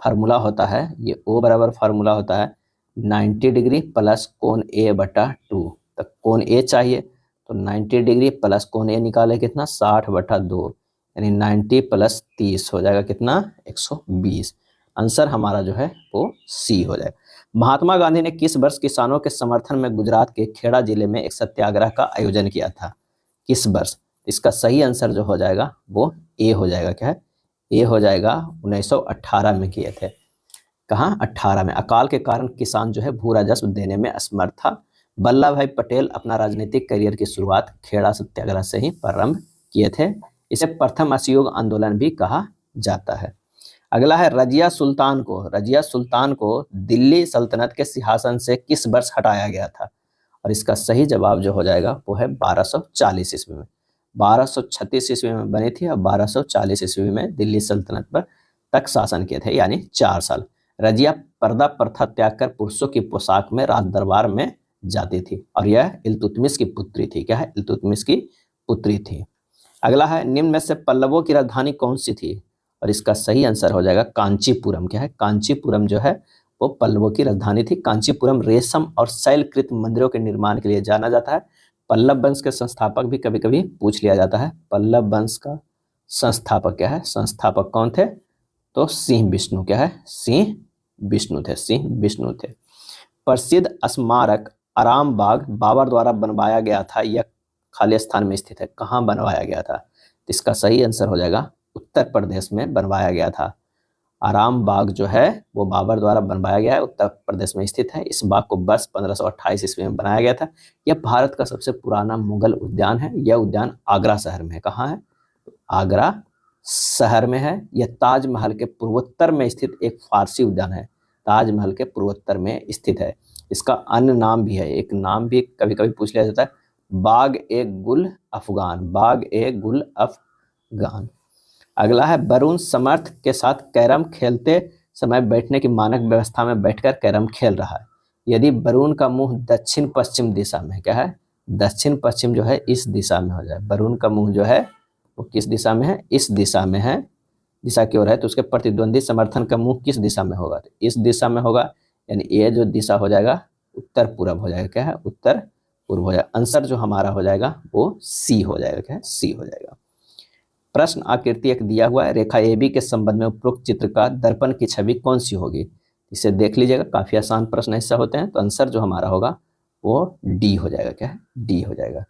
फार्मूला होता है, ये ओ बराबर फार्मूला होता है 90 डिग्री प्लस कोण ए बटा 2। तो कोण ए चाहिए, तो 90 डिग्री प्लस कोण ए निकाले कितना, 60 बटा 2, यानी 90 प्लस 30 हो जाएगा कितना, 120। आंसर हमारा जो है वो सी हो जाएगा। महात्मा गांधी ने किस वर्ष किसानों के समर्थन में गुजरात के खेड़ा जिले में एक सत्याग्रह का आयोजन किया था, किस वर्ष? इसका सही आंसर जो हो जाएगा वो ए हो जाएगा, क्या है, ए हो जाएगा 1918 में किए थे। कहाँ, 18 में। अकाल के कारण किसान जो है भू राजस्व देने में असमर्थ था। वल्लभ भाई पटेल अपना राजनीतिक करियर की शुरुआत खेड़ा सत्याग्रह से ही प्रारंभ किए थे। इसे प्रथम असहयोग आंदोलन भी कहा जाता है। अगला है रजिया सुल्तान को दिल्ली सल्तनत के सिंहासन से किस वर्ष हटाया गया था? और इसका सही जवाब जो हो जाएगा वो है 1240 ईस्वी में। 1236 ईस्वी में बनी थी और 1240 ईस्वी में दिल्ली सल्तनत पर तक शासन किए थे, यानी 4 साल। रजिया पर्दा प्रथा त्याग कर पुरुषों की पोशाक में राज दरबार में जाती थी और यह इल्तुतमिश की पुत्री थी, क्या है, इल्तुतमिश की पुत्री थी। अगला है निम्न में से पल्लवों की राजधानी कौन सी थी? और इसका सही आंसर हो जाएगा कांचीपुरम, क्या है, कांचीपुरम जो है वो पल्लवों की राजधानी थी। कांचीपुरम रेशम और शैलकृत मंदिरों के निर्माण के लिए जाना जाता है। पल्लव वंश के संस्थापक भी कभी कभी पूछ लिया जाता है। पल्लव वंश का संस्थापक क्या है, संस्थापक कौन थे? तो सिंह विष्णु, क्या है, सिंह विष्णु थे, सिंह विष्णु थे। प्रसिद्ध स्मारक आराम बाग बाबर द्वारा बनवाया गया था, यह खाली स्थान में स्थित है, कहाँ बनवाया गया था? इसका सही आंसर हो जाएगा उत्तर प्रदेश में बनवाया गया था। आराम बाग जो है वो बाबर द्वारा बनवाया गया है, उत्तर प्रदेश में स्थित है। इस बाग को वर्ष 1528 ईस्वी में बनाया गया था। यह भारत का सबसे पुराना मुगल उद्यान है। यह उद्यान आगरा शहर में है। कहाँ है? आगरा शहर में है। यह ताजमहल के पूर्वोत्तर में स्थित एक फारसी उद्यान है। ताजमहल के पूर्वोत्तर में स्थित है। इसका अन्य नाम भी है, एक नाम भी कभी कभी पूछ लिया जाता है, बाग ए गुल अफगान, बाग ए गुल अफगान। अगला है वरुण समर्थ के साथ कैरम खेलते समय बैठने की मानक व्यवस्था में बैठकर कैरम खेल रहा है। यदि वरुण का मुंह दक्षिण पश्चिम दिशा में, क्या है, दक्षिण पश्चिम जो है इस दिशा में हो जाए, वरुण का मुंह जो है वो किस दिशा में है, इस दिशा में है, दिशा की ओर है, तो उसके प्रतिद्वंदी समर्थन का मुंह किस दिशा में होगा? तो इस दिशा में होगा, यानी ये जो दिशा हो जाएगा उत्तर पूर्व हो जाएगा, क्या है, उत्तर पूर्व हो जाएगा। आंसर जो हमारा हो जाएगा वो सी हो जाएगा, क्या है, सी हो जाएगा। प्रश्न आकृति एक दिया हुआ है, रेखा AB के संबंध में उपरोक्त चित्र का दर्पण की छवि कौन सी होगी? इसे देख लीजिएगा, काफी आसान प्रश्न ऐसा होते हैं। तो आंसर जो हमारा होगा वो डी हो जाएगा, क्या है, डी हो जाएगा।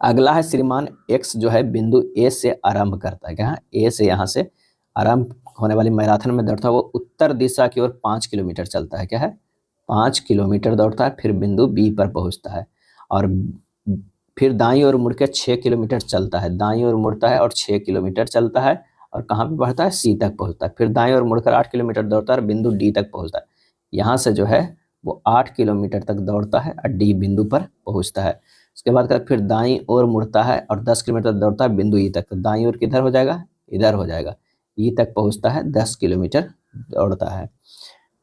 अगला है श्रीमान X जो है बिंदु A से आरंभ करता है, क्या है, A से यहाँ से आरंभ होने वाली मैराथन में दौड़ता है। वो उत्तर दिशा की ओर 5 किलोमीटर चलता है, क्या है, 5 किलोमीटर दौड़ता है, फिर बिंदु B पर पहुँचता है और फिर दाईं ओर मुड़ के 6 किलोमीटर चलता है, दाईं ओर मुड़ता है और 6 किलोमीटर चलता है और कहाँ पे बढ़ता है, C तक पहुँचता है। फिर दाईं ओर मुड़कर 8 किलोमीटर दौड़ता है और बिंदु D तक पहुँचता है। यहाँ से जो है वो 8 किलोमीटर तक दौड़ता है और D बिंदु पर पहुँचता है। उसके बाद फिर दाईं ओर मुड़ता है और 10 किलोमीटर दौड़ता है बिंदु E तक। तो दाईं ओर किधर हो जाएगा, इधर हो जाएगा, E तक पहुँचता है, 10 किलोमीटर दौड़ता है।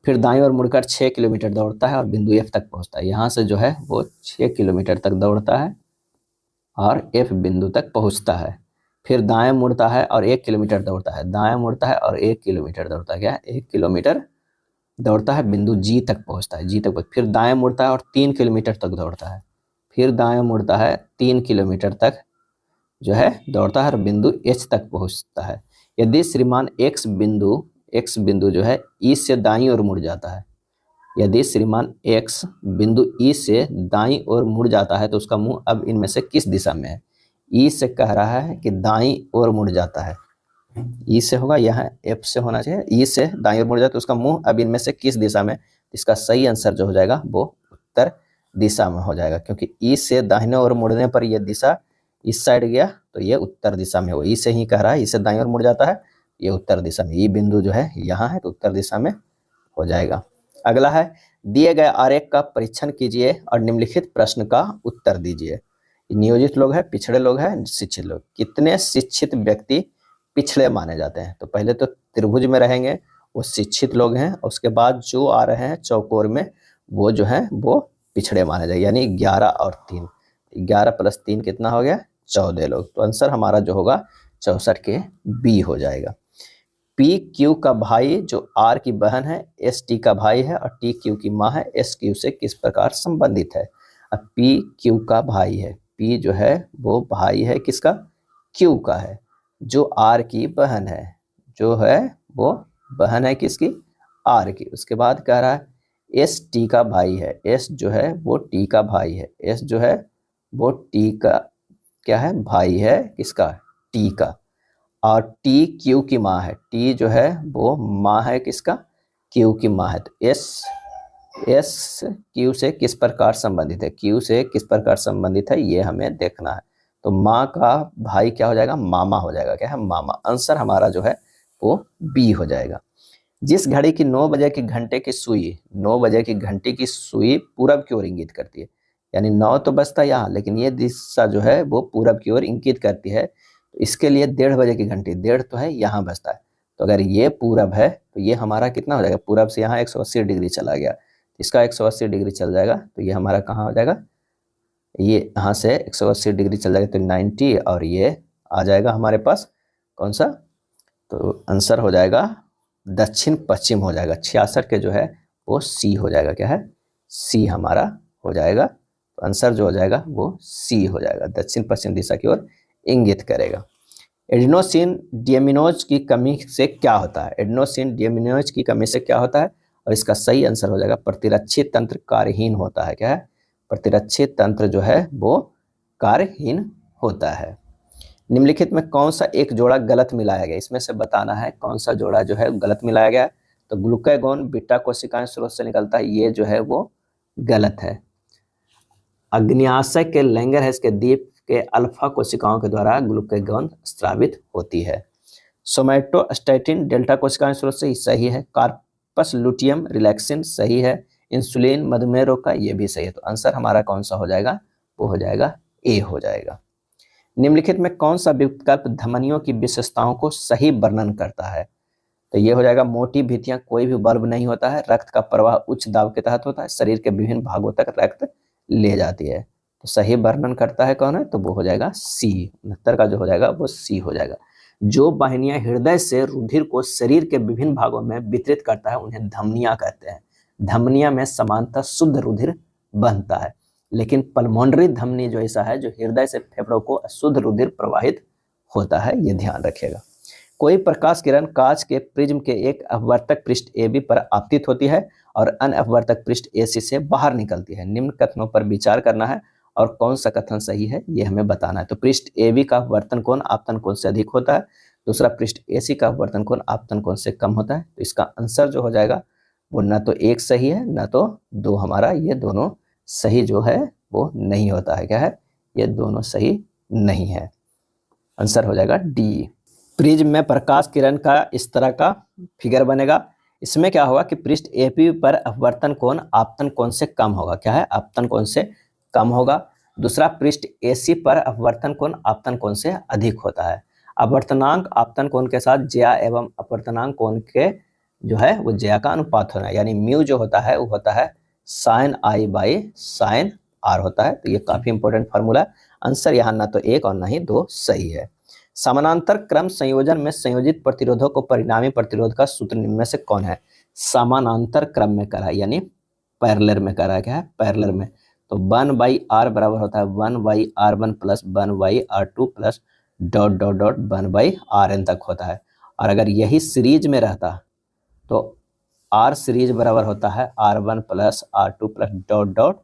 फिर दाईं ओर मुड़कर 6 किलोमीटर दौड़ता है और बिंदु F तक पहुँचता है। यहाँ से जो है वो 6 किलोमीटर तक दौड़ता है और F बिंदु तक पहुँचता है। फिर दाएं मुड़ता है और 1 किलोमीटर दौड़ता है, दाएं मुड़ता है और 1 किलोमीटर दौड़ता है, क्या है, 1 किलोमीटर दौड़ता है, बिंदु G तक पहुँचता है, G तक। फिर दाएं मुड़ता है और 3 किलोमीटर तक दौड़ता है, फिर दाएं मुड़ता है 3 किलोमीटर तक जो है दौड़ता है और बिंदु H तक पहुँचता है। यदि श्रीमान X बिंदु जो है E से दाईं ओर मुड़ जाता है, यदि श्रीमान X बिंदु E से दाईं ओर मुड़ जाता है तो उसका मुंह अब इनमें से किस दिशा में है? E से कह रहा है कि दाईं ओर मुड़ जाता है, ई से होगा, यहाँ एफ से होना चाहिए, ई से दाईं ओर मुड़ जाए तो उसका मुंह अब इनमें से किस दिशा में, इसका सही आंसर जो हो जाएगा वो उत्तर दिशा में हो जाएगा, क्योंकि ई से दाहिने ओर मुड़ने पर यह दिशा इस साइड गया तो ये उत्तर दिशा में हो, ई से ही कह रहा है, ई से दाईं ओर मुड़ जाता है, ये उत्तर दिशा में, ई बिंदु जो है यहाँ है तो उत्तर दिशा में हो जाएगा। अगला है, दिए गए आरेख का परीक्षण कीजिए और निम्नलिखित प्रश्न का उत्तर दीजिए। नियोजित लोग हैं, पिछड़े लोग हैं, शिक्षित लोग। कितने शिक्षित व्यक्ति पिछड़े माने जाते हैं? तो पहले तो त्रिभुज में रहेंगे वो शिक्षित लोग हैं, उसके बाद जो आ रहे हैं चौकोर में वो जो है वो पिछड़े माने जाएंगे, यानी 11 और 3, 11 + 3 कितना हो गया, 14 लोग। तो आंसर हमारा जो होगा 64 के बी हो जाएगा। पी क्यू का भाई जो आर की बहन है, एस टी का भाई है और टी क्यू की माँ है, एस क्यू से किस प्रकार संबंधित है? अब पी क्यू का भाई है, पी जो है वो भाई है किसका, क्यू का है, जो आर की बहन है, जो है वो बहन है किसकी, आर की। उसके बाद कह रहा है एस टी का भाई है, एस जो है वो टी का भाई है, एस जो है वो टी का क्या है, भाई है किसका, टी का। और टी क्यू की माँ है, टी जो है वो माँ है किसका, क्यू की माँ है। तो एस क्यू से किस प्रकार संबंधित है, क्यू से किस प्रकार संबंधित है ये हमें देखना है। तो माँ का भाई क्या हो जाएगा, मामा हो जाएगा, क्या है, मामा। आंसर हमारा जो है वो बी हो जाएगा। जिस घड़ी की 9 बजे की घंटे की सुई, 9 बजे की घंटे की सुई पूरब की ओर इंगित करती है, यानी 9 तो बजता है यहाँ, लेकिन ये दिशा जो है वो पूरब की ओर इंगित करती है, तो इसके लिए 1:30 बजे की घंटी, 1:30 तो है यहाँ बजता है, तो अगर ये पूरब है तो ये हमारा कितना हो जाएगा, पूरब से यहाँ 180 डिग्री चला गया, इसका 180 डिग्री चल जाएगा, तो ये हमारा कहाँ हो जाएगा, ये यहाँ से 180 डिग्री चल जाएगा तो 90, और ये आ जाएगा हमारे पास कौन सा, तो आंसर हो जाएगा दक्षिण पश्चिम हो जाएगा, 66 के जो है वो सी हो जाएगा, क्या है, सी हमारा हो जाएगा। तो आंसर जो हो जाएगा वो सी हो जाएगा, दक्षिण पश्चिम दिशा की ओर इंगित करेगा। एडिनोसिन डिएमिनोज की कमी से क्या होता है, एडिनोसिन डिएमिनोज की कमी से क्या होता है, और इसका सही आंसर हो जाएगा प्रतिरक्षी तंत्र कार्यहीन होता है, क्या है, प्रतिरक्षी तंत्र जो है वो कार्यहीन होता है। निम्नलिखित में कौन सा एक जोड़ा गलत मिलाया गया, इसमें से बताना है कौन सा जोड़ा जो है गलत मिलाया गया है। तो ग्लूकागोन बीटा कोशिकाएं स्रोत से निकलता है, ये जो है वो गलत है। अग्न्याशय के लैंगरहैंस के द्वीप के अल्फा कोशिकाओं के द्वारा ग्लूकागोन स्रावित होती है। सोमैटोस्टैटिन डेल्टा कोशिकाएं स्रोत से सही है। कार्पस लुटियम रिलैक्सिन सही है। इंसुलिन मधुमेह रोग का, ये भी सही है। तो आंसर हमारा कौन सा हो जाएगा, वो हो जाएगा ए हो जाएगा। निम्नलिखित में कौन सा विकल्प धमनियों की विशेषताओं को सही वर्णन करता है? तो ये हो जाएगा मोटी भित्तियां, कोई भी बल्ब नहीं होता है, रक्त का प्रवाह उच्च दाब के तहत होता है, शरीर के विभिन्न भागों तक रक्त ले जाती है। तो सही वर्णन करता है कौन है, तो वो हो जाएगा सी, 69 का जो हो जाएगा वो सी हो जाएगा। जो वाहिनियां हृदय से रुधिर को शरीर के विभिन्न भागों में वितरित करता है उन्हें धमनियां कहते हैं। धमनियां में समानतः शुद्ध रुधिर बनता है, लेकिन पल्मोनरी धमनी जो ऐसा है जो हृदय से फेफड़ों को अशुद्ध रुधिर प्रवाहित होता है, ये ध्यान रखिएगा। कोई प्रकाश किरण कांच के प्रिज्म के एक अपवर्तक पृष्ठ AB पर आपतित होती है और अन्य अपवर्तक पृष्ठ AC से बाहर निकलती है। निम्न कथनों पर विचार करना है और कौन सा कथन सही है ये हमें बताना है। तो पृष्ठ AB का अपवर्तन कोण आपतन कोण से अधिक होता है, दूसरा पृष्ठ AC का अपवर्तन कोण आपतन कोण से कम होता है। तो इसका आंसर जो हो जाएगा वो ना तो 1 सही है ना तो 2, हमारा ये दोनों सही जो है वो नहीं होता है, क्या है, ये दोनों सही नहीं है। आंसर हो जाएगा डी। प्रिज्म में प्रकाश किरण का इस तरह का फिगर बनेगा। इसमें क्या होगा कि पृष्ठ AP पर अपवर्तन कोण आपतन कोण से कम होगा, क्या है, आपतन कोण से कम होगा। दूसरा पृष्ठ AC पर अपवर्तन कोण आपतन कोण से अधिक होता है। अपवर्तनांक आपतन कोण के साथ ज्या एवं अपवर्तनांक कोण के जो है वो ज्या का अनुपात होना है, यानी म्यू जो होता है वो होता है sin I by sin R होता है। तो ये काफी इंपॉर्टेंट फार्मूला। आंसर यहाँ ना तो 1 और ना ही 2 सही है। समानांतर क्रम संयोजन में संयोजित प्रतिरोधों को परिणामी प्रतिरोध का सूत्र निम्न में से कौन है? समानांतर क्रम में करा है, यानी पैरेलल में करा है, क्या है, पैरेलल में। तो 1/r बराबर होता है 1/r1 plus 1/r2 plus dot dot dot 1/rn तक होता है। और अगर यही सीरीज में रहता तो R सीरीज बराबर होता है R1 plus R2 plus dot dot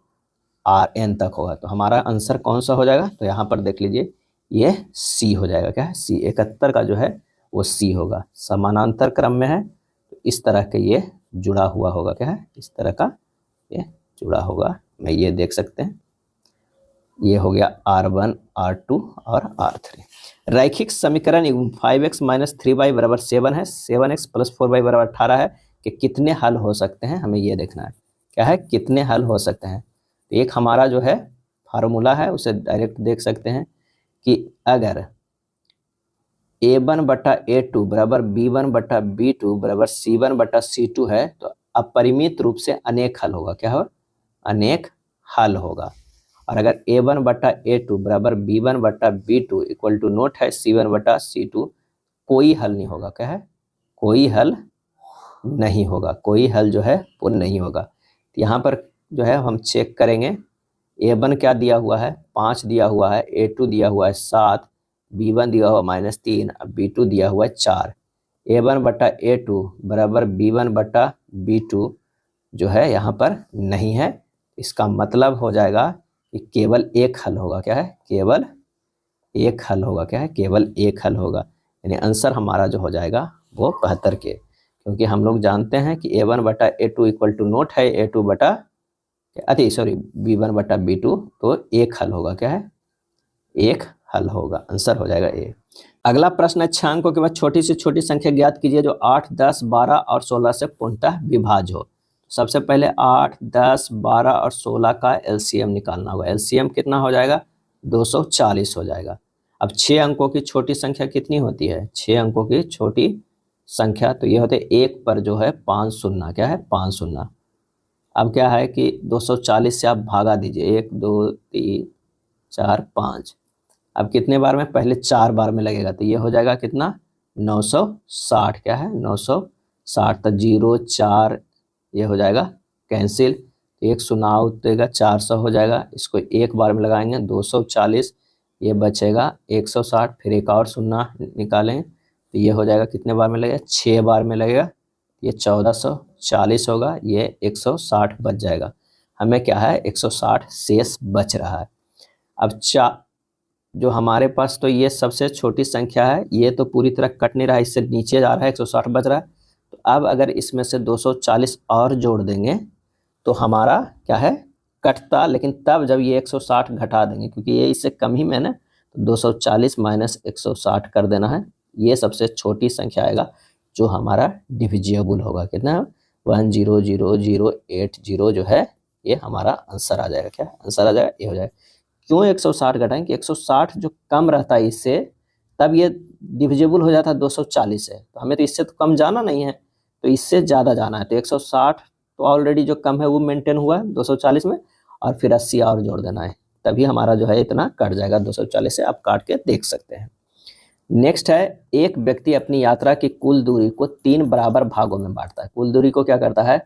Rn तक होगा। तो हमारा आंसर कौन सा हो जाएगा, तो यहाँ पर देख लीजिए ये सी हो जाएगा, क्या है, सी। 71 का जो है वो सी होगा। समानांतर क्रम में है तो इस तरह के ये जुड़ा हुआ होगा, क्या है, इस तरह का ये जुड़ा होगा। मैं ये देख सकते हैं, ये हो गया R1 R2 और R3। रैखिक समीकरण 5x माइनस 3y बराबर 7 है, 7x प्लस 4y बराबर 18 है कि कितने हल हो सकते हैं, हमें ये देखना है, क्या है, कितने हल हो सकते हैं। तो एक हमारा जो है फार्मूला है उसे डायरेक्ट देख सकते हैं कि अगर A1 बटा A2 बराबर B1 बटा B2 बराबर C1 बटा C2 है तो अपरिमित रूप से अनेक हल होगा, क्या होगा, अनेक हल होगा। और अगर A1 बटा A2 बराबर B1 बटा B2 इक्वल टू नोट है C1 बटा C2, कोई हल नहीं होगा, क्या है, कोई हल नहीं होगा, कोई हल जो है वो नहीं होगा। तो यहाँ पर जो है हम चेक करेंगे, A1 क्या दिया हुआ है, 5 दिया हुआ है, A2 दिया हुआ है 7, B1 दिया हुआ -3, अब B2 दिया हुआ है 4। A1 बटा A2 बराबर B1 बटा B2 जो है यहाँ पर नहीं है। इसका मतलब हो जाएगा कि केवल एक हल होगा, क्या है, केवल एक हल होगा, क्या है, केवल एक हल होगा। यानी आंसर हमारा जो हो जाएगा वो 72 के, क्योंकि हम लोग जानते हैं कि A1 बटा A2 इक्वल टू नोट है A2 बटा B1 बटा B2, तो एक हल होगा, क्या है, एक हल होगा, आंसर हो जाएगा ए। अगला प्रश्न है, 6 अंकों के बाद छोटी से छोटी संख्या ज्ञात कीजिए जो 8, 10, 12 और 16 से पूर्णतः विभाज्य हो। सबसे पहले 8, 10, 12 और 16 का एलसीएम निकालना होगा। एलसीएम कितना हो जाएगा, 240 हो जाएगा। अब 6 अंकों की छोटी संख्या कितनी होती है, 6 अंकों की छोटी संख्या, तो ये होते 1 पर जो है 5 शून्य, क्या है, 5 शून्य। अब क्या है कि 240 से आप भागा दीजिए, 1 2 3 4 5, अब कितने बार में, पहले 4 बार में लगेगा, तो ये हो जाएगा कितना, 960, क्या है, 960। तो 0 4 ये हो जाएगा कैंसिल, एक शून्य उतरेगा, 400 हो जाएगा। इसको एक बार में लगाएंगे 240, ये बचेगा 160, फिर एक और शून्य निकालें तो ये हो जाएगा कितने बार में लगेगा, 6 बार में लगेगा, ये 1440 होगा, ये 160 बच जाएगा। हमें क्या है, 160 शेष बच रहा है। अब जो हमारे पास तो ये सबसे छोटी संख्या है, ये तो पूरी तरह कट नहीं रहा है, इससे नीचे जा रहा है, 160 बच रहा है। तो अब अगर इसमें से 240 और जोड़ देंगे तो हमारा क्या है, कटता, लेकिन तब जब ये 160 घटा देंगे, क्योंकि ये इससे कम ही में ना, तो 240 माइनस 160 कर देना है, ये सबसे छोटी संख्या आएगा जो हमारा डिविजिबल होगा। कितना, 10080 जो है ये हमारा आंसर आ जाएगा। क्या आंसर आ जाएगा, ये हो जाएगा। क्यों 160 घटाएंगे, 160 जो कम रहता है इससे, तब ये डिविजिबल हो जाता है 240 से, तो हमें तो इससे तो कम जाना नहीं है, तो इससे ज़्यादा जाना है। तो 160 तो ऑलरेडी जो कम है वो मेंटेन हुआ है 240 में, और फिर 80 और जोड़ देना है, तभी हमारा जो है इतना कट जाएगा 240 से। आप काट के देख सकते हैं। नेक्स्ट है, एक व्यक्ति अपनी यात्रा की कुल दूरी को 3 बराबर भागों में बांटता है। कुल दूरी को क्या करता है,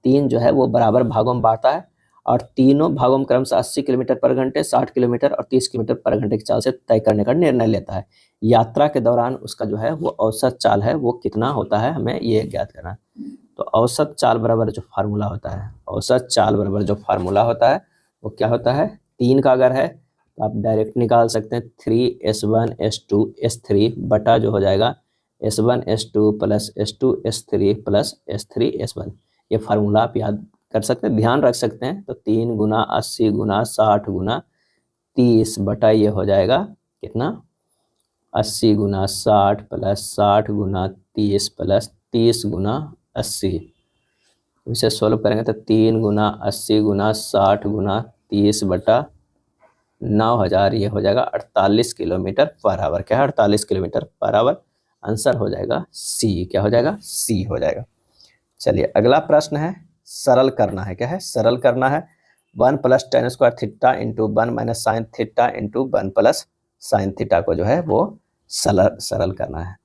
3 जो है वो बराबर भागों में बांटता है, और तीनों भागों में क्रमशः 80 किलोमीटर पर घंटे, 60 किलोमीटर और 30 किलोमीटर पर घंटे की चाल से तय करने का निर्णय लेता है। यात्रा के दौरान उसका जो है वो औसत चाल है वो कितना होता है, हमें ये ज्ञात करना है। तो औसत चाल बराबर जो फार्मूला होता है, औसत चाल बराबर जो फार्मूला होता है वो क्या होता है, 3 का अगर है तो आप डायरेक्ट निकाल सकते हैं, 3s1 s2 s3 बटा जो हो जाएगा s1 s2 plus s2 s3 plus s3 s1। ये फार्मूला आप याद कर सकते हैं, ध्यान रख सकते हैं। तो 3 गुना 80 गुना 60 गुना 30 बटा ये हो जाएगा कितना, 80 गुना 60 प्लस 60 गुना 30 प्लस 30 गुना 80। इसे सोल्व करेंगे तो 3 गुना 80 गुना 60 गुना 30 बटा 9000, ये हो जाएगा 48 किलोमीटर पर आवर। क्या है, 48 किलोमीटर पर आवर। आंसर हो जाएगा सी। क्या हो जाएगा, सी हो जाएगा। चलिए अगला प्रश्न है, सरल करना है। क्या है, सरल करना है। 1 plus ten square theta into 1 minus sine theta into 1 plus sine theta को जो है वो सरल करना है।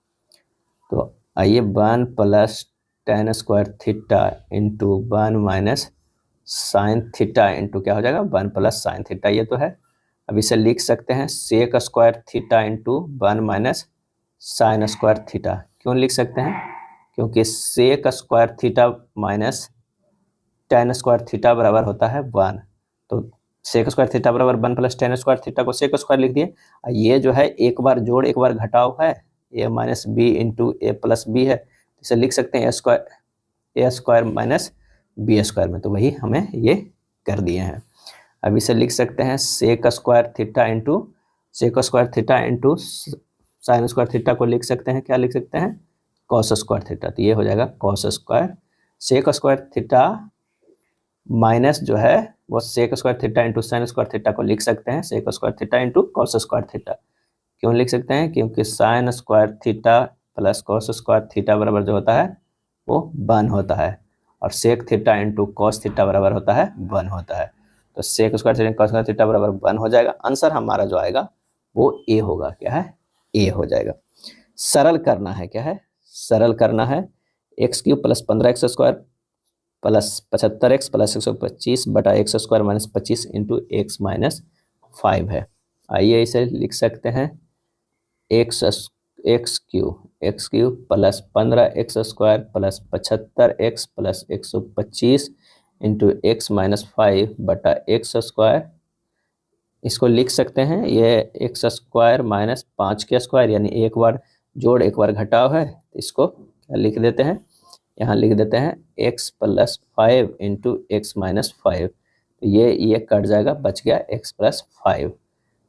तो आइए, 1 plus ten square theta into 1 minus sine theta into क्या हो जाएगा, 1 प्लस साइन थीटा, ये तो है। अब इसे लिख सकते हैं sec square theta into 1 minus sine square theta. क्यों लिख सकते हैं, क्योंकि sec square theta minus tan square theta बराबर होता है 1। तो सेक स्क्वायर थीटा बराबर 1 प्लस टेन स्क्वायर थीटा को सेक स्क्वायर लिख दिए। ये जो है एक बार जोड़ एक बार घटाव है, ए माइनस बी इंटू ए प्लस बी है, इसे लिख सकते हैं ए स्क्वायर माइनस बी स्क्वायर में, तो वही हमें ये कर दिए हैं। अब इसे लिख सकते हैं sec square theta into sine square theta को लिख सकते हैं, क्या लिख सकते हैं, कॉस स्क्वायर थीटा। तो ये हो जाएगा cos square sec square theta minus जो है वो sec square theta into sine square theta को लिख सकते हैं sec square theta into cos square theta. क्यों लिख सकते हैं, क्योंकि sine square theta plus cos square theta बराबर जो होता है वो 1 होता है, और sec theta into cos theta बराबर होता है 1 होता है। तो sec square theta cos square theta बराबर 1 हो जाएगा। आंसर हमारा जो आएगा वो ए होगा, क्या है, ए हो जाएगा। सरल करना है, क्या है, सरल करना है। X cube plus 15x square plus 75x plus 125 बटा x square minus 25 into x minus 5 है। आइए इसे लिख सकते हैं x cube plus 15x square plus 75x plus 125 into x minus 5 बटा एक्स स्क्वायर। इसको लिख सकते हैं ये एक्स स्क्वायर माइनस 5 के स्क्वायर, यानी एक बार जोड़ एक बार घटाव है। इसको क्या लिख देते हैं, यहाँ लिख देते हैं x plus 5 into x minus 5। तो ये कट जाएगा, बच गया x प्लस 5।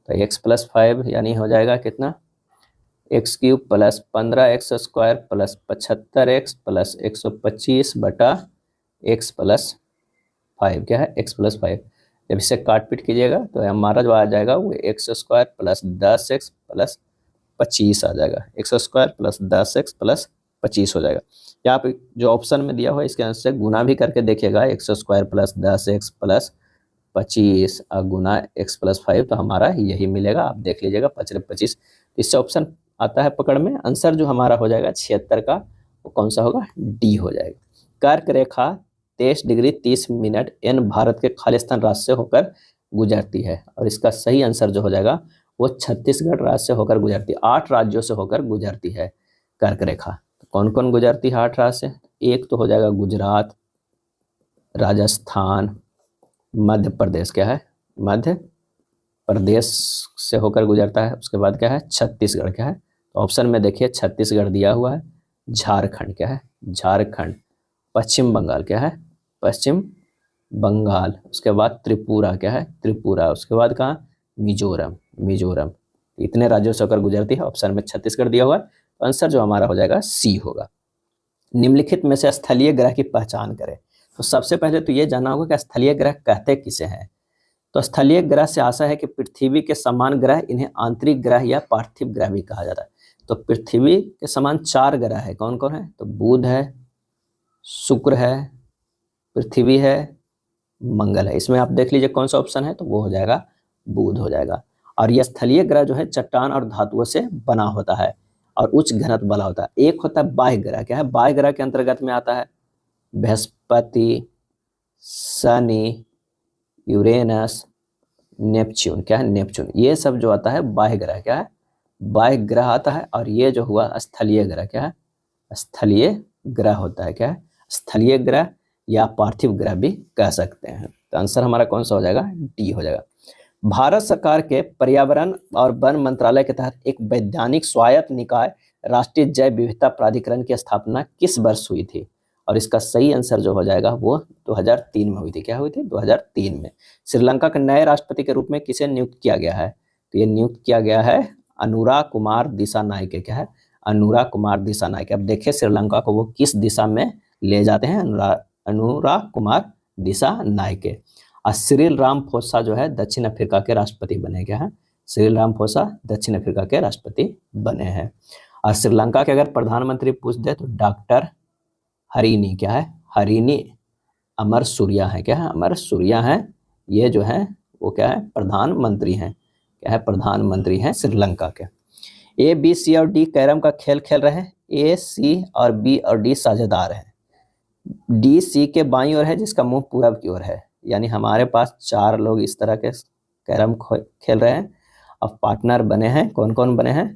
तो x प्लस 5 यानी हो जाएगा कितना, x cube plus 15x square plus 75x plus 125 बटा एक्स प्लस 5, क्या है, x प्लस 5। जब इसे काट पीट कीजिएगा तो हमारा जो आ जाएगा वो x square plus 10x plus 25 आ जाएगा। X square plus 10x plus 25 हो जाएगा। यहाँ पे जो ऑप्शन में दिया हुआ है इसके आंसर से गुना भी करके देखिएगा, x square plus 10x plus 25 गुना एक्स प्लस 5, तो हमारा यही मिलेगा। आप देख लीजिएगा 5×25, इससे ऑप्शन आता है पकड़ में। आंसर जो हमारा हो जाएगा 76 का, वो कौन सा होगा, डी हो जाएगा। कर्क रेखा 23 डिग्री 30 मिनट एन भारत के खालिस्तान राज्य से होकर गुजरती है, और इसका सही आंसर जो हो जाएगा वो छत्तीसगढ़ राज्य से होकर गुजरती है। 8 राज्यों से होकर गुजरती है कर्क रेखा। तो कौन कौन गुजरती है 8 राज्य से, एक तो हो जाएगा गुजरात, राजस्थान, मध्य प्रदेश, क्या है, मध्य प्रदेश से होकर गुजरता है। उसके बाद क्या है, छत्तीसगढ़, क्या है, तो ऑप्शन में देखिए छत्तीसगढ़ दिया हुआ है, झारखंड, क्या है, झारखंड, पश्चिम बंगाल, क्या है, पश्चिम बंगाल, उसके बाद त्रिपुरा, क्या है, त्रिपुरा, उसके बाद कहाँ, मिजोरम। इतने राज्यों से होकर गुजरती है। ऑप्शन में छत्तीसगढ़ दिया हुआ है, तो आंसर जो हमारा हो जाएगा सी होगा। निम्नलिखित में से स्थलीय ग्रह की पहचान करें। तो सबसे पहले तो ये जानना होगा कि स्थलीय ग्रह कहते किसे हैं। तो स्थलीय ग्रह से आशा है कि पृथ्वी के समान ग्रह, इन्हें आंतरिक ग्रह या पार्थिव ग्रह भी कहा जाता है। तो पृथ्वी के समान 4 ग्रह है, कौन कौन है, तो बुध है, शुक्र है, पृथ्वी है, मंगल है। इसमें आप देख लीजिए कौन सा ऑप्शन है, तो वो हो जाएगा बुध हो जाएगा। और यह स्थलीय ग्रह जो है चट्टान और धातुओं से बना होता है और उच्च घनत्व वाला होता है। एक होता है बाह्य ग्रह, क्या है, बाह्य ग्रह के अंतर्गत में आता है बृहस्पति, शनि, यूरेनस, नेपच्यून, क्या है, नेपच्यून। ये सब जो आता है बाह्य ग्रह, क्या है, बाह्य ग्रह आता है। और ये जो हुआ स्थलीय ग्रह, क्या है, स्थलीय ग्रह होता है, क्या है, स्थलीय ग्रह या पार्थिव ग्रह भी कह सकते हैं। तो आंसर हमारा कौन सा हो जाएगा, डी हो जाएगा। भारत सरकार के पर्यावरण और वन मंत्रालय के तहत एक वैधानिक स्वायत्त निकाय राष्ट्रीय जैव विविधता प्राधिकरण की स्थापना किस वर्ष हुई थी, और इसका सही आंसर जो हो जाएगा वो 2003 में हुई थी। क्या हुई थी, 2003 में। श्रीलंका के नए राष्ट्रपति के रूप में किसे नियुक्त किया गया है, तो ये नियुक्त किया गया है अनुराग कुमार दिसानायके, क्या है, अनुराग कुमार दिसानायके। अब देखिए श्रीलंका को वो किस दिशा में ले जाते हैं, अनुराग कुमार दिसानायके। और सिरिल रामाफोसा जो है दक्षिण अफ्रीका के राष्ट्रपति बने, क्या है, सिरिल रामाफोसा दक्षिण अफ्रीका के राष्ट्रपति बने हैं। और श्रीलंका के अगर प्रधानमंत्री पूछ दे तो डॉक्टर हरीनी, क्या है, हरीनी अमर सूर्या है, क्या है, अमर सूर्या है। ये जो है वो क्या है, प्रधानमंत्री हैं, क्या है, प्रधानमंत्री हैं श्रीलंका के। ए, बी, सी और डी कैरम का खेल खेल रहे हैं। ए, सी और बी और डी साझेदार हैं। डी सी के बाईं ओर है जिसका मुंह पूरब की ओर है, यानी हमारे पास 4 लोग इस तरह के कैरम खेल रहे हैं। अब पार्टनर बने हैं, कौन कौन बने हैं,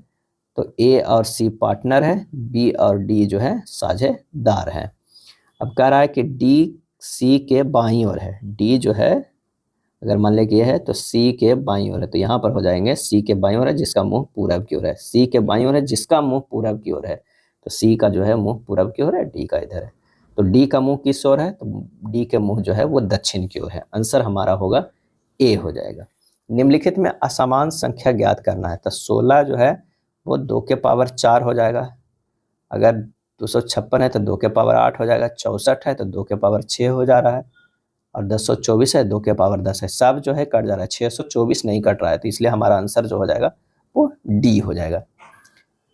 तो ए और सी पार्टनर है, बी और डी जो है साझेदार है। अब कह रहा है कि डी सी के बाईं ओर है, डी जो है अगर मान लें कि ये है तो सी के बाईं ओर है, तो यहाँ पर हो जाएंगे सी के बाईं ओर है जिसका मुंह पूरब की ओर है, सी के बाईं ओर है जिसका मुंह पूरब की ओर है, तो सी का जो है मुंह पूरब की ओर है, डी का इधर है। तो डी का मुंह किस ओर है, तो डी के मुंह जो है वो दक्षिण की ओर है। आंसर हमारा होगा ए हो जाएगा। निम्नलिखित में असमान संख्या ज्ञात करना है, तो 16 जो है वो 2 के पावर 4 हो जाएगा। अगर 256 है तो 2 के पावर 8 हो जाएगा, 64 है तो 2 के पावर 6 हो जा रहा है, और 1024 है 2 के पावर 10 है। सब जो है कट जा रहा है, 624 नहीं कट रहा है, तो इसलिए हमारा आंसर जो हो जाएगा वो डी हो जाएगा।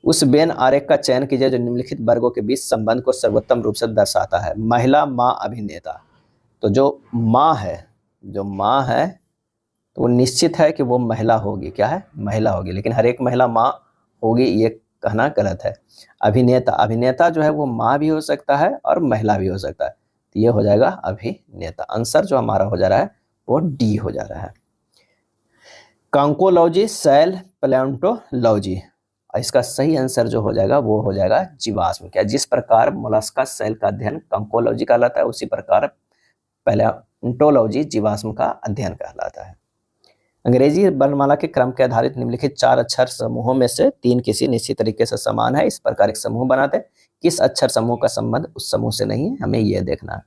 उस वेन आरेख का चयन कीजिए जो निम्नलिखित वर्गों के बीच संबंध को सर्वोत्तम रूप से दर्शाता है। महिला, माँ, अभिनेता। तो जो माँ है तो वो निश्चित है कि वो महिला होगी, क्या है, महिला होगी, लेकिन हर एक महिला माँ होगी ये कहना गलत है। अभिनेता जो है वो माँ भी हो सकता है और महिला भी हो सकता है, तो ये हो जाएगा अभिनेता। आंसर जो हमारा हो जा रहा है वो डी हो जा रहा है। कांकोलॉजी, सेल पैलियोंटोलॉजी, इसका सही आंसर जो हो जाएगा वो हो जाएगा जीवाश्म। क्या, जिस प्रकार मोलस्का सेल का अध्ययन कांकोलॉजी कहलाता है, उसी प्रकार पैलियोंटोलॉजी जीवाश्म का अध्ययन कहलाता है। अंग्रेजी वर्णमाला के क्रम के आधारित निम्नलिखित 4 अक्षर समूहों में से 3 किसी निश्चित तरीके से समान है, इस प्रकार एक समूह बनाते हैं। किस अक्षर समूह का संबंध उस समूह से नहीं है, हमें यह देखना है।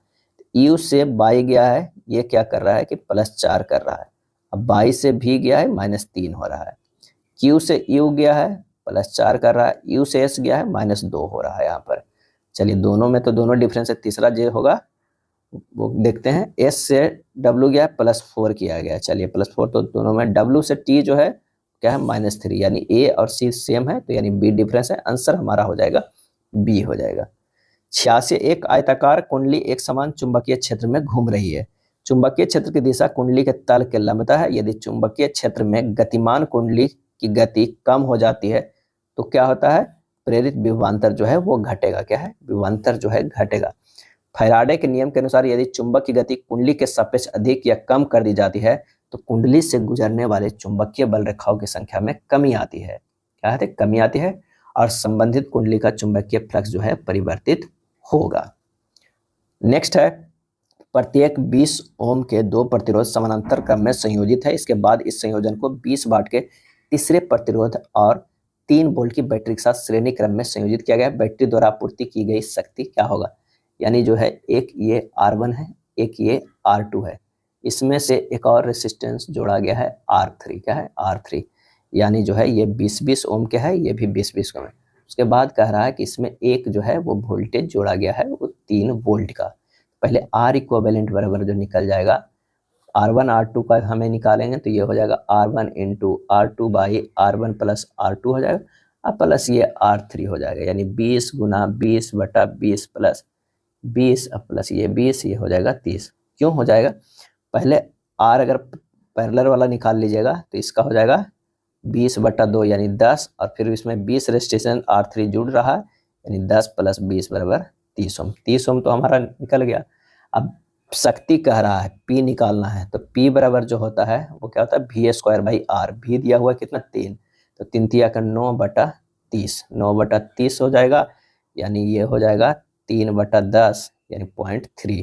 यू से बाई गया है, ये क्या कर रहा है कि +4 कर रहा है। अब बाई से भी गया है -3 हो रहा है। क्यू से यू गया है +4 कर रहा है, यू से एस गया है -2 हो रहा है यहाँ पर। चलिए दोनों में तो दोनों डिफरेंस है, तीसरा जो होगा वो देखते हैं। एस से डब्ल्यू गया है +4 किया गया है, चलिए +4, तो दोनों में डब्ल्यू से टी जो है क्या है -3, यानी ए और सी सेम है, तो यानी बी डिफरेंस है। आंसर हमारा हो जाएगा बी हो जाएगा। 86 एक आयताकार कुंडली एक समान चुंबकीय क्षेत्र में घूम रही है। चुंबकीय क्षेत्र की दिशा कुंडली के तल के लंबता है। यदि चुंबकीय क्षेत्र में गतिमान कुंडली की गति कम हो जाती है तो क्या होता है, प्रेरित विभवांतर जो है वो घटेगा। क्या है, विभवांतर जो है घटेगा। फैराडे के नियम के अनुसार यदि चुंबक की गति कुंडली के सापेक्ष अधिक या कम कर दी जाती है तो कुंडली से गुजरने वाले चुंबकीय बल रेखाओं की संख्या में कमी आती है। क्या है, कमी आती है, और संबंधित कुंडली का चुंबकीय फ्लक्स जो है परिवर्तित होगा। नेक्स्ट है, प्रत्येक 20 ओम के 2 प्रतिरोध समानांतर क्रम में संयोजित है। इसके बाद इस संयोजन को 20 वाट के तीसरे प्रतिरोध और 3 वोल्ट की बैटरी के साथ श्रेणी क्रम में संयोजित किया गया। बैटरी द्वारा आपूर्ति की गई शक्ति क्या होगा, यानी जो है एक ये R1 है, एक ये R2 है, इसमें से एक और रेसिस्टेंस जोड़ा गया है R3। क्या है, R3, यानी जो है ये 20-20 ओम के है, ये भी 20-20 ओम है। उसके बाद कह रहा है कि इसमें एक जो है वो वोल्टेज जोड़ा गया है वो 3 वोल्ट का। पहले R इक्विवेलेंट बराबर जो निकल जाएगा, R1 R2 का हमें निकालेंगे तो ये हो जाएगा R1 × R2 by R1 + R2 हो जाएगा, अब प्लस ये R3 हो जाएगा, यानी 20 × 20/20 + 20 अब प्लस ये 20, ये हो जाएगा 30। क्यों हो जाएगा, पहले R अगर पैरेलल वाला निकाल लीजिएगा तो इसका हो जाएगा 20/2 यानी 10, और फिर इसमें 20 रेजिस्टेंस R3 जुड़ रहा है, यानी 10 + 20 = 30 ओम। 30 ओम तो हमारा निकल गया। अब शक्ति कह रहा है P निकालना है, तो P बराबर जो होता है वो क्या होता है V²/R। V दिया हुआ है कितना 3, तो 3 × 9/30, 9/30 हो जाएगा, यानी ये हो जाएगा 3/10 यानी 0.3,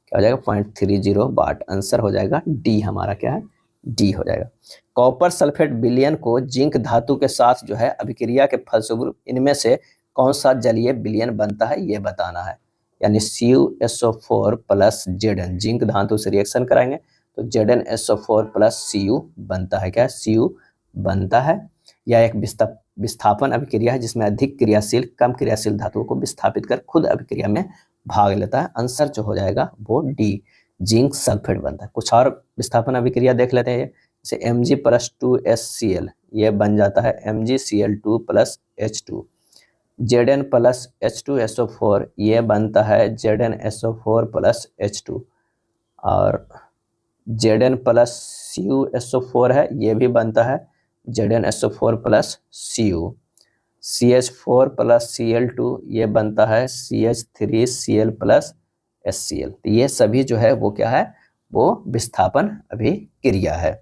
क्या हो जाएगा 0.30 वाट। आंसर हो जाएगा डी, हमारा क्या है डी हो जाएगा। कॉपर सल्फेट विलयन को जिंक धातु के साथ जो है अभिक्रिया के फलस्वरूप इनमें से कौन सा जलीय विलयन बनता है ये बताना है, यानी CuSO4 + Zn, जिंक धातु से रिएक्शन कराएंगे तो ZnSO4 + Cu बनता है। क्या Cu बनता है। यह एक विस्थापन अभिक्रिया है जिसमें अधिक क्रियाशील कम क्रियाशील धातुओं को विस्थापित कर खुद अभिक्रिया में भाग लेता है। आंसर जो हो जाएगा वो डी, जिंक सल्फेट बनता है। कुछ और विस्थापन अभिक्रिया देख लेते हैं, जैसे Mg + 2HCl, ये बन जाता है MgCl2 + H2। Zn + H2SO4, ये बनता है ZnSO4 + H2, और Zn + CuSO4 है, ये भी बनता है ZnSO4 + Cu। CH4 + Cl2, ये बनता है CH3Cl + HCl। तो ये सभी जो है वो क्या है, वो विस्थापन अभिक्रिया है।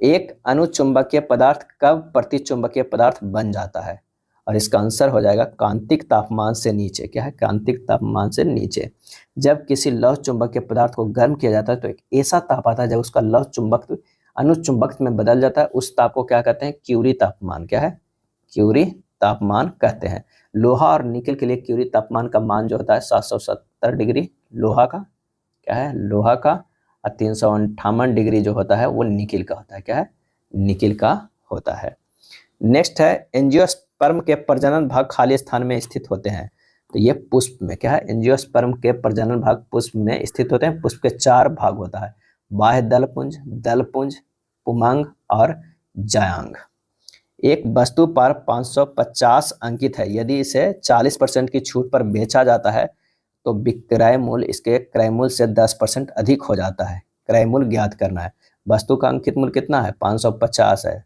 एक अनुचुंबकीय पदार्थ कब प्रतिचुंबकीय पदार्थ बन जाता है। और इसका आंसर हो जाएगा क्रांतिक तापमान से नीचे। क्या है? क्रांतिक तापमान से नीचे। जब किसी लौह चुंबकीय पदार्थ को गर्म किया जाता है तो एक ऐसा ताप आता है जब उसका लौह चुंबक अनुचुंबक में बदल जाता है, उस ताप को क्या कहते हैं? क्यूरी तापमान। क्या है? क्यूरी तापमान कहते हैं। लोहा और निकल के लिए क्यूरी तापमान का मान जो होता है 770 डिग्री लोहा का, क्या है? लोहा का, और 358 डिग्री जो होता है वो निकिल का होता है। क्या है? निकिल का होता है। नेक्स्ट है एंजियोस्पर्म के प्रजनन भाग खाली स्थान में स्थित होते हैं। तो ये पुष्प में, क्या है? एंजियोस्पर्म के प्रजनन भाग पुष्प में स्थित होते हैं। पुष्प के 4 भाग होता है, बाह्य दलपुंज, दलपुंज, पुमंग और जायांग। एक वस्तु पर 550 अंकित है, यदि इसे 40% की छूट पर बेचा जाता है तो विक्रय मूल्य इसके क्रय मूल्य से 10% अधिक हो जाता है। क्रय मूल्य ज्ञात करना है। वस्तु का अंकित मूल्य कितना है? 550 है,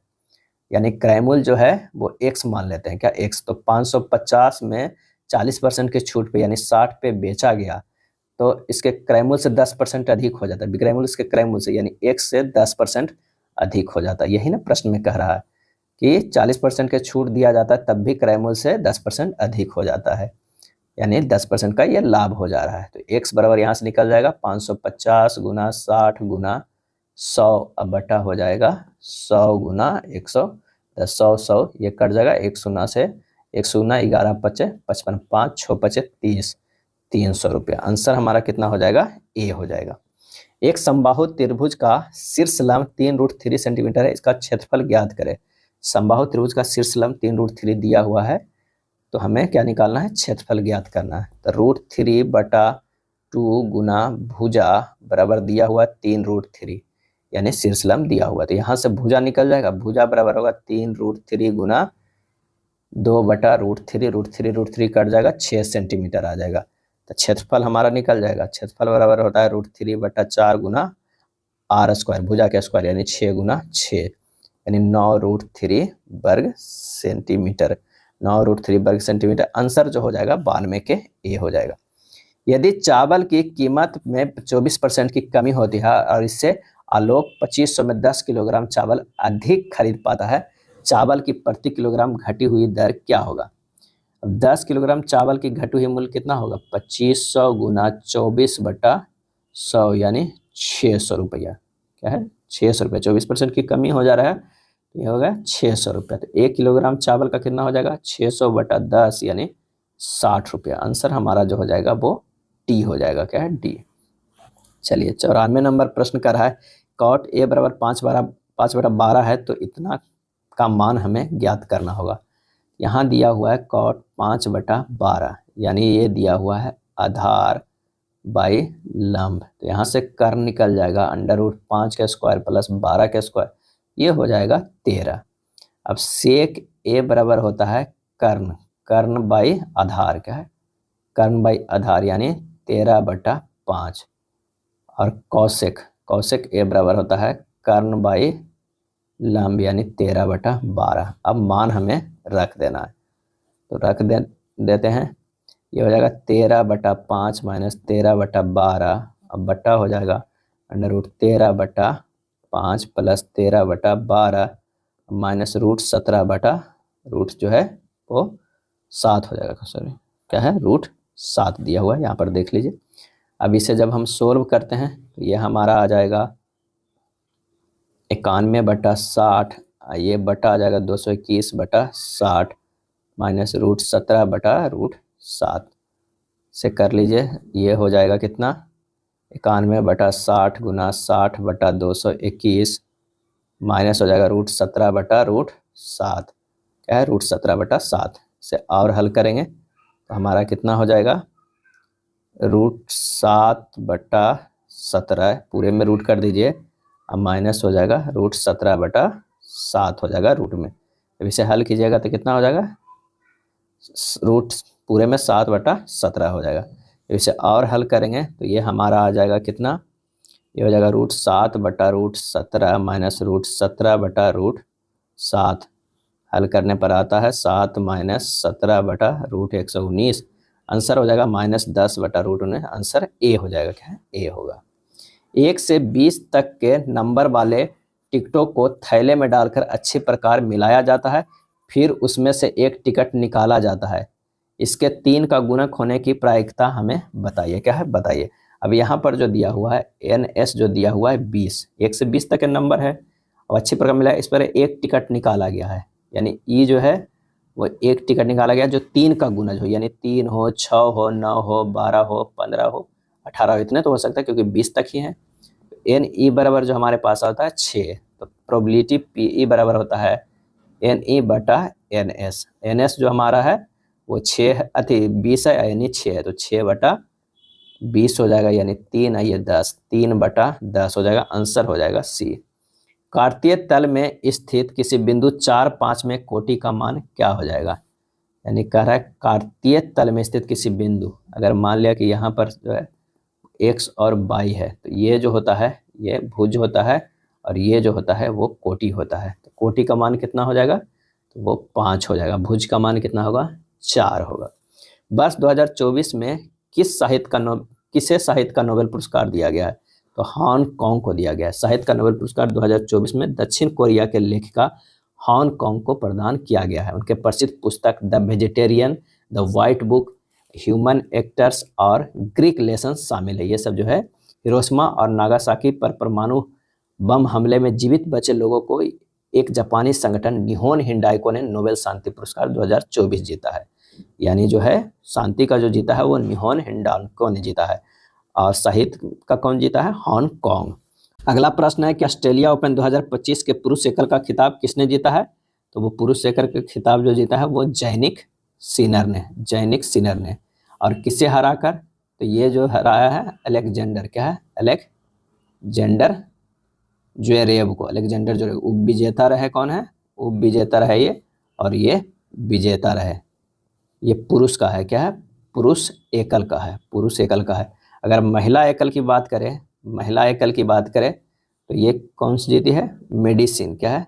यानी क्रय मूल्य जो है वो x मान लेते हैं। क्या? x। तो 550 में 40% के छूट पे यानी 60 पे बेचा गया तो इसके क्रय मूल्य से 10% अधिक हो जाता है। विक्रय मूल्य इसके क्रय मूल्य से यानी x से 10% अधिक हो जाता है। यही ना प्रश्न में कह रहा है कि 40% के छूट दिया जाता है तब भी क्रय मूल्य से 10% अधिक हो जाता है, यानी 10% का ये लाभ हो जा रहा है। तो x बराबर यहाँ से निकल जाएगा 550 गुना 60 गुना 100, अब बटा हो जाएगा 100 गुना 100, 100 ये कट जाएगा। 1 शून्य से 1 शून्य 11 पचे 55, 5 6 पचे 30, 300 रुपया। आंसर हमारा कितना हो जाएगा? ए हो जाएगा। एक समबाहु त्रिभुज का शीर्ष लंब 3√3 सेंटीमीटर है, इसका क्षेत्रफल ज्ञात करें। समबाहु त्रिभुज का शीर्ष लंब 3√3 दिया हुआ है, तो हमें क्या निकालना है? क्षेत्रफल ज्ञात करना है। तो √3/2 गुना भुजा बराबर दिया हुआ 3√3, यानी शीर्ष लंब दिया हुआ। तो यहाँ से भुजा निकल जाएगा। भुजा बराबर होगा 3√3 गुना 2/√3, √3 कट जाएगा, 6 सेंटीमीटर आ जाएगा। तो क्षेत्रफल हमारा निकल जाएगा। क्षेत्रफल बराबर होता है √3/4 गुना r², भुजा के स्क्वायर, यानी 6 गुना 6, यानी 9√3 वर्ग सेंटीमीटर। 9√3 वर्ग सेंटीमीटर। आंसर जो हो जाएगा 92 के ए हो जाएगा। यदि चावल की कीमत में 24% की कमी होती है और इससे आलोक 2500 में 10 किलोग्राम चावल अधिक खरीद पाता है, चावल की प्रति किलोग्राम घटी हुई दर क्या होगा? अब 10 किलोग्राम चावल की घटी हुई मूल्य कितना होगा? 2500 गुना 24/100, यानी 600 रुपया। क्या है? 600 रुपया। 24% की कमी हो जा रहा है तो ये होगा 600 रुपया। तो 1 किलोग्राम चावल का कितना हो जाएगा? 600/10, यानी 60 रुपया। आंसर हमारा जो हो जाएगा वो डी हो जाएगा। क्या है? डी। चलिए 94 नंबर प्रश्न कर रहा है cot a बराबर 5/12 है, तो इतना का मान हमें ज्ञात करना होगा। यहाँ दिया हुआ है cot 5/12, यानी ये दिया हुआ है आधार बाई लंब। तो यहाँ से कर्ण निकल जाएगा, √5 का स्क्वायर प्लस 12 का स्क्वायर, ये हो जाएगा 13। अब सेक a बराबर होता है कर्ण, कर्ण बाई आधार। क्या है? कर्ण बाई आधार, यानी 13/5। और कौशिक, कौशिक a बराबर होता है कर्ण बाई लंब, यानी 13/12। अब मान हमें रख देना है, तो रख देते हैं। ये हो जाएगा 13/5 माइनस 13/12, अब बट्टा हो जाएगा √13/5 प्लस 13/12 माइनस √17 जो है वो 7 हो जाएगा। सॉरी, क्या है? √7 दिया हुआ है, यहाँ पर देख लीजिए। अब इसे जब हम सोल्व करते हैं तो ये हमारा आ जाएगा 91/60, ये बटा आ जाएगा 221/60 माइनस √17/7 से कर लीजिए। ये हो जाएगा कितना? 91/60 गुना 60/221 माइनस हो जाएगा √17/7। क्या है? √17/7 से और हल करेंगे तो हमारा कितना हो जाएगा? √7/17 पूरे में रूट कर दीजिए, अब माइनस हो जाएगा √17/7 हो जाएगा रूट में। अब इसे हल कीजिएगा तो कितना हो जाएगा? रूट पूरे में 7/17 हो जाएगा। इसे और हल करेंगे तो ये हमारा आ जाएगा कितना? ये हो जाएगा √7/17 माइनस √17/7। हल करने पर आता है 7 माइनस 17/√119। आंसर हो जाएगा -10/√19। आंसर ए हो जाएगा। क्या है? ए होगा। 1 से 20 तक के नंबर वाले टिकटों को थैले में डालकर अच्छी प्रकार मिलाया जाता है। फिर उसमें से एक टिकट निकाला जाता है। इसके 3 का गुणक होने की प्रायिकता हमें बताइए। क्या है बताइए। अब यहाँ पर जो दिया हुआ है NS जो दिया हुआ है 20, 1 से 20 तक के नंबर है। अब अच्छी प्रकार मिला है, इस पर एक टिकट निकाला गया है, यानी ई जो है वो एक टिकट निकाला गया जो 3 का गुणज हो, यानी 3 हो, 6 हो, 9 हो, 12 हो, 15 हो, 18 हो, इतने तो हो सकता है क्योंकि 20 तक ही है। NE बराबर जो हमारे पास आता है 6, तो प्रोबेबिलिटी PE बराबर होता है NE बटा NS। NS जो हमारा है वो 6 अति 20 है, NE 6 है, तो 6 बटा 20 हो जाएगा, यानी 3 है ये 10, 3 बटा 10 हो जाएगा। आंसर हो जाएगा C। कार्तीय तल में स्थित किसी बिंदु 4, 5 में कोटि का मान क्या हो जाएगा। यानी कह रहा है कार्तीय तल में स्थित किसी बिंदु, अगर मान लिया कि यहाँ पर जो है x और y है, तो ये जो होता है ये भुज होता है और ये जो होता है वो कोटि होता है। तो कोटि का मान कितना हो जाएगा, तो वो 5 हो जाएगा। भुज का मान कितना होगा, 4 होगा। वर्ष 2024 में किसे साहित्य का नोबेल पुरस्कार दिया गया है, तो हांगकांग को दिया गया है। साहित्य का नोबेल पुरस्कार 2024 में दक्षिण कोरिया के लेखिका हांगकांग को प्रदान किया गया है। उनके प्रसिद्ध पुस्तक the vegetarian, the white book, human actors और ग्रीक लेसन शामिल है। ये सब जो है हिरोशिमा और नागासाकी पर परमाणु बम हमले में जीवित बचे लोगों को एक जापानी संगठन निहोन हिंडाल्को ने नोबेल शांति पुरस्कार 2024 जीता है। यानी जो है शांति का जो जीता है वो निहोन हिंडाल्को ने जीता है, और साहित्य का कौन जीता है, हांगकांग। अगला प्रश्न है कि ऑस्ट्रेलिया ओपन 2025 के पुरुष एकल का खिताब किसने जीता है, तो वो पुरुष एकल का खिताब जो जीता है वो जैनिक सिनर ने। और किसे हराकर, तो ये जो हराया है अलेक्जेंडर, क्या है, अलेक्जेंडर ज्वेरेव को। अलेक्जेंडर ज्वेरेव उप विजेता रहे, कौन है, उप विजेता रहे ये, और ये विजेता रहे। ये पुरुष का है, क्या है, पुरुष एकल का है। अगर महिला एकल की बात करें तो ये कौन सी जीती है, मेडिसिन, क्या है,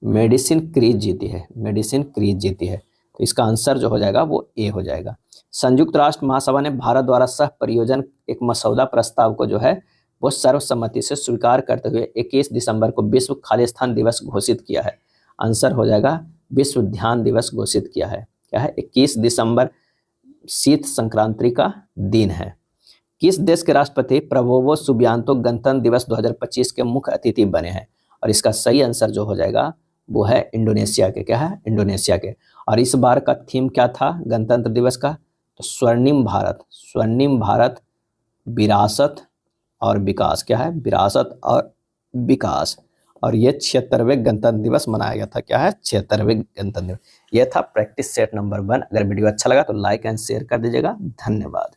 मेडिसिन क्रीज जीती है। तो इसका आंसर जो हो जाएगा वो ए हो जाएगा। संयुक्त राष्ट्र महासभा ने भारत द्वारा सह परियोजन एक मसौदा प्रस्ताव को जो है वो सर्वसम्मति से स्वीकार करते हुए 21 दिसंबर को विश्व खालिस्तान दिवस घोषित किया है। आंसर हो जाएगा विश्व ध्यान दिवस घोषित किया है। क्या है, 21 दिसंबर शीत संक्रांति का दिन है। किस देश के राष्ट्रपति प्रबोवो सुबियांतो गणतंत्र दिवस 2025 के मुख्य अतिथि बने हैं, और इसका सही आंसर जो हो जाएगा वो है इंडोनेशिया के, क्या है, इंडोनेशिया के। और इस बार का थीम क्या था गणतंत्र दिवस का, तो स्वर्णिम भारत विरासत और विकास, क्या है, विरासत और विकास। और ये 76वें गणतंत्र दिवस मनाया गया था, क्या है, 76वें गणतंत्र दिवस। यह था प्रैक्टिस सेट नंबर 1। अगर वीडियो अच्छा लगा तो लाइक एंड शेयर कर दीजिएगा। धन्यवाद।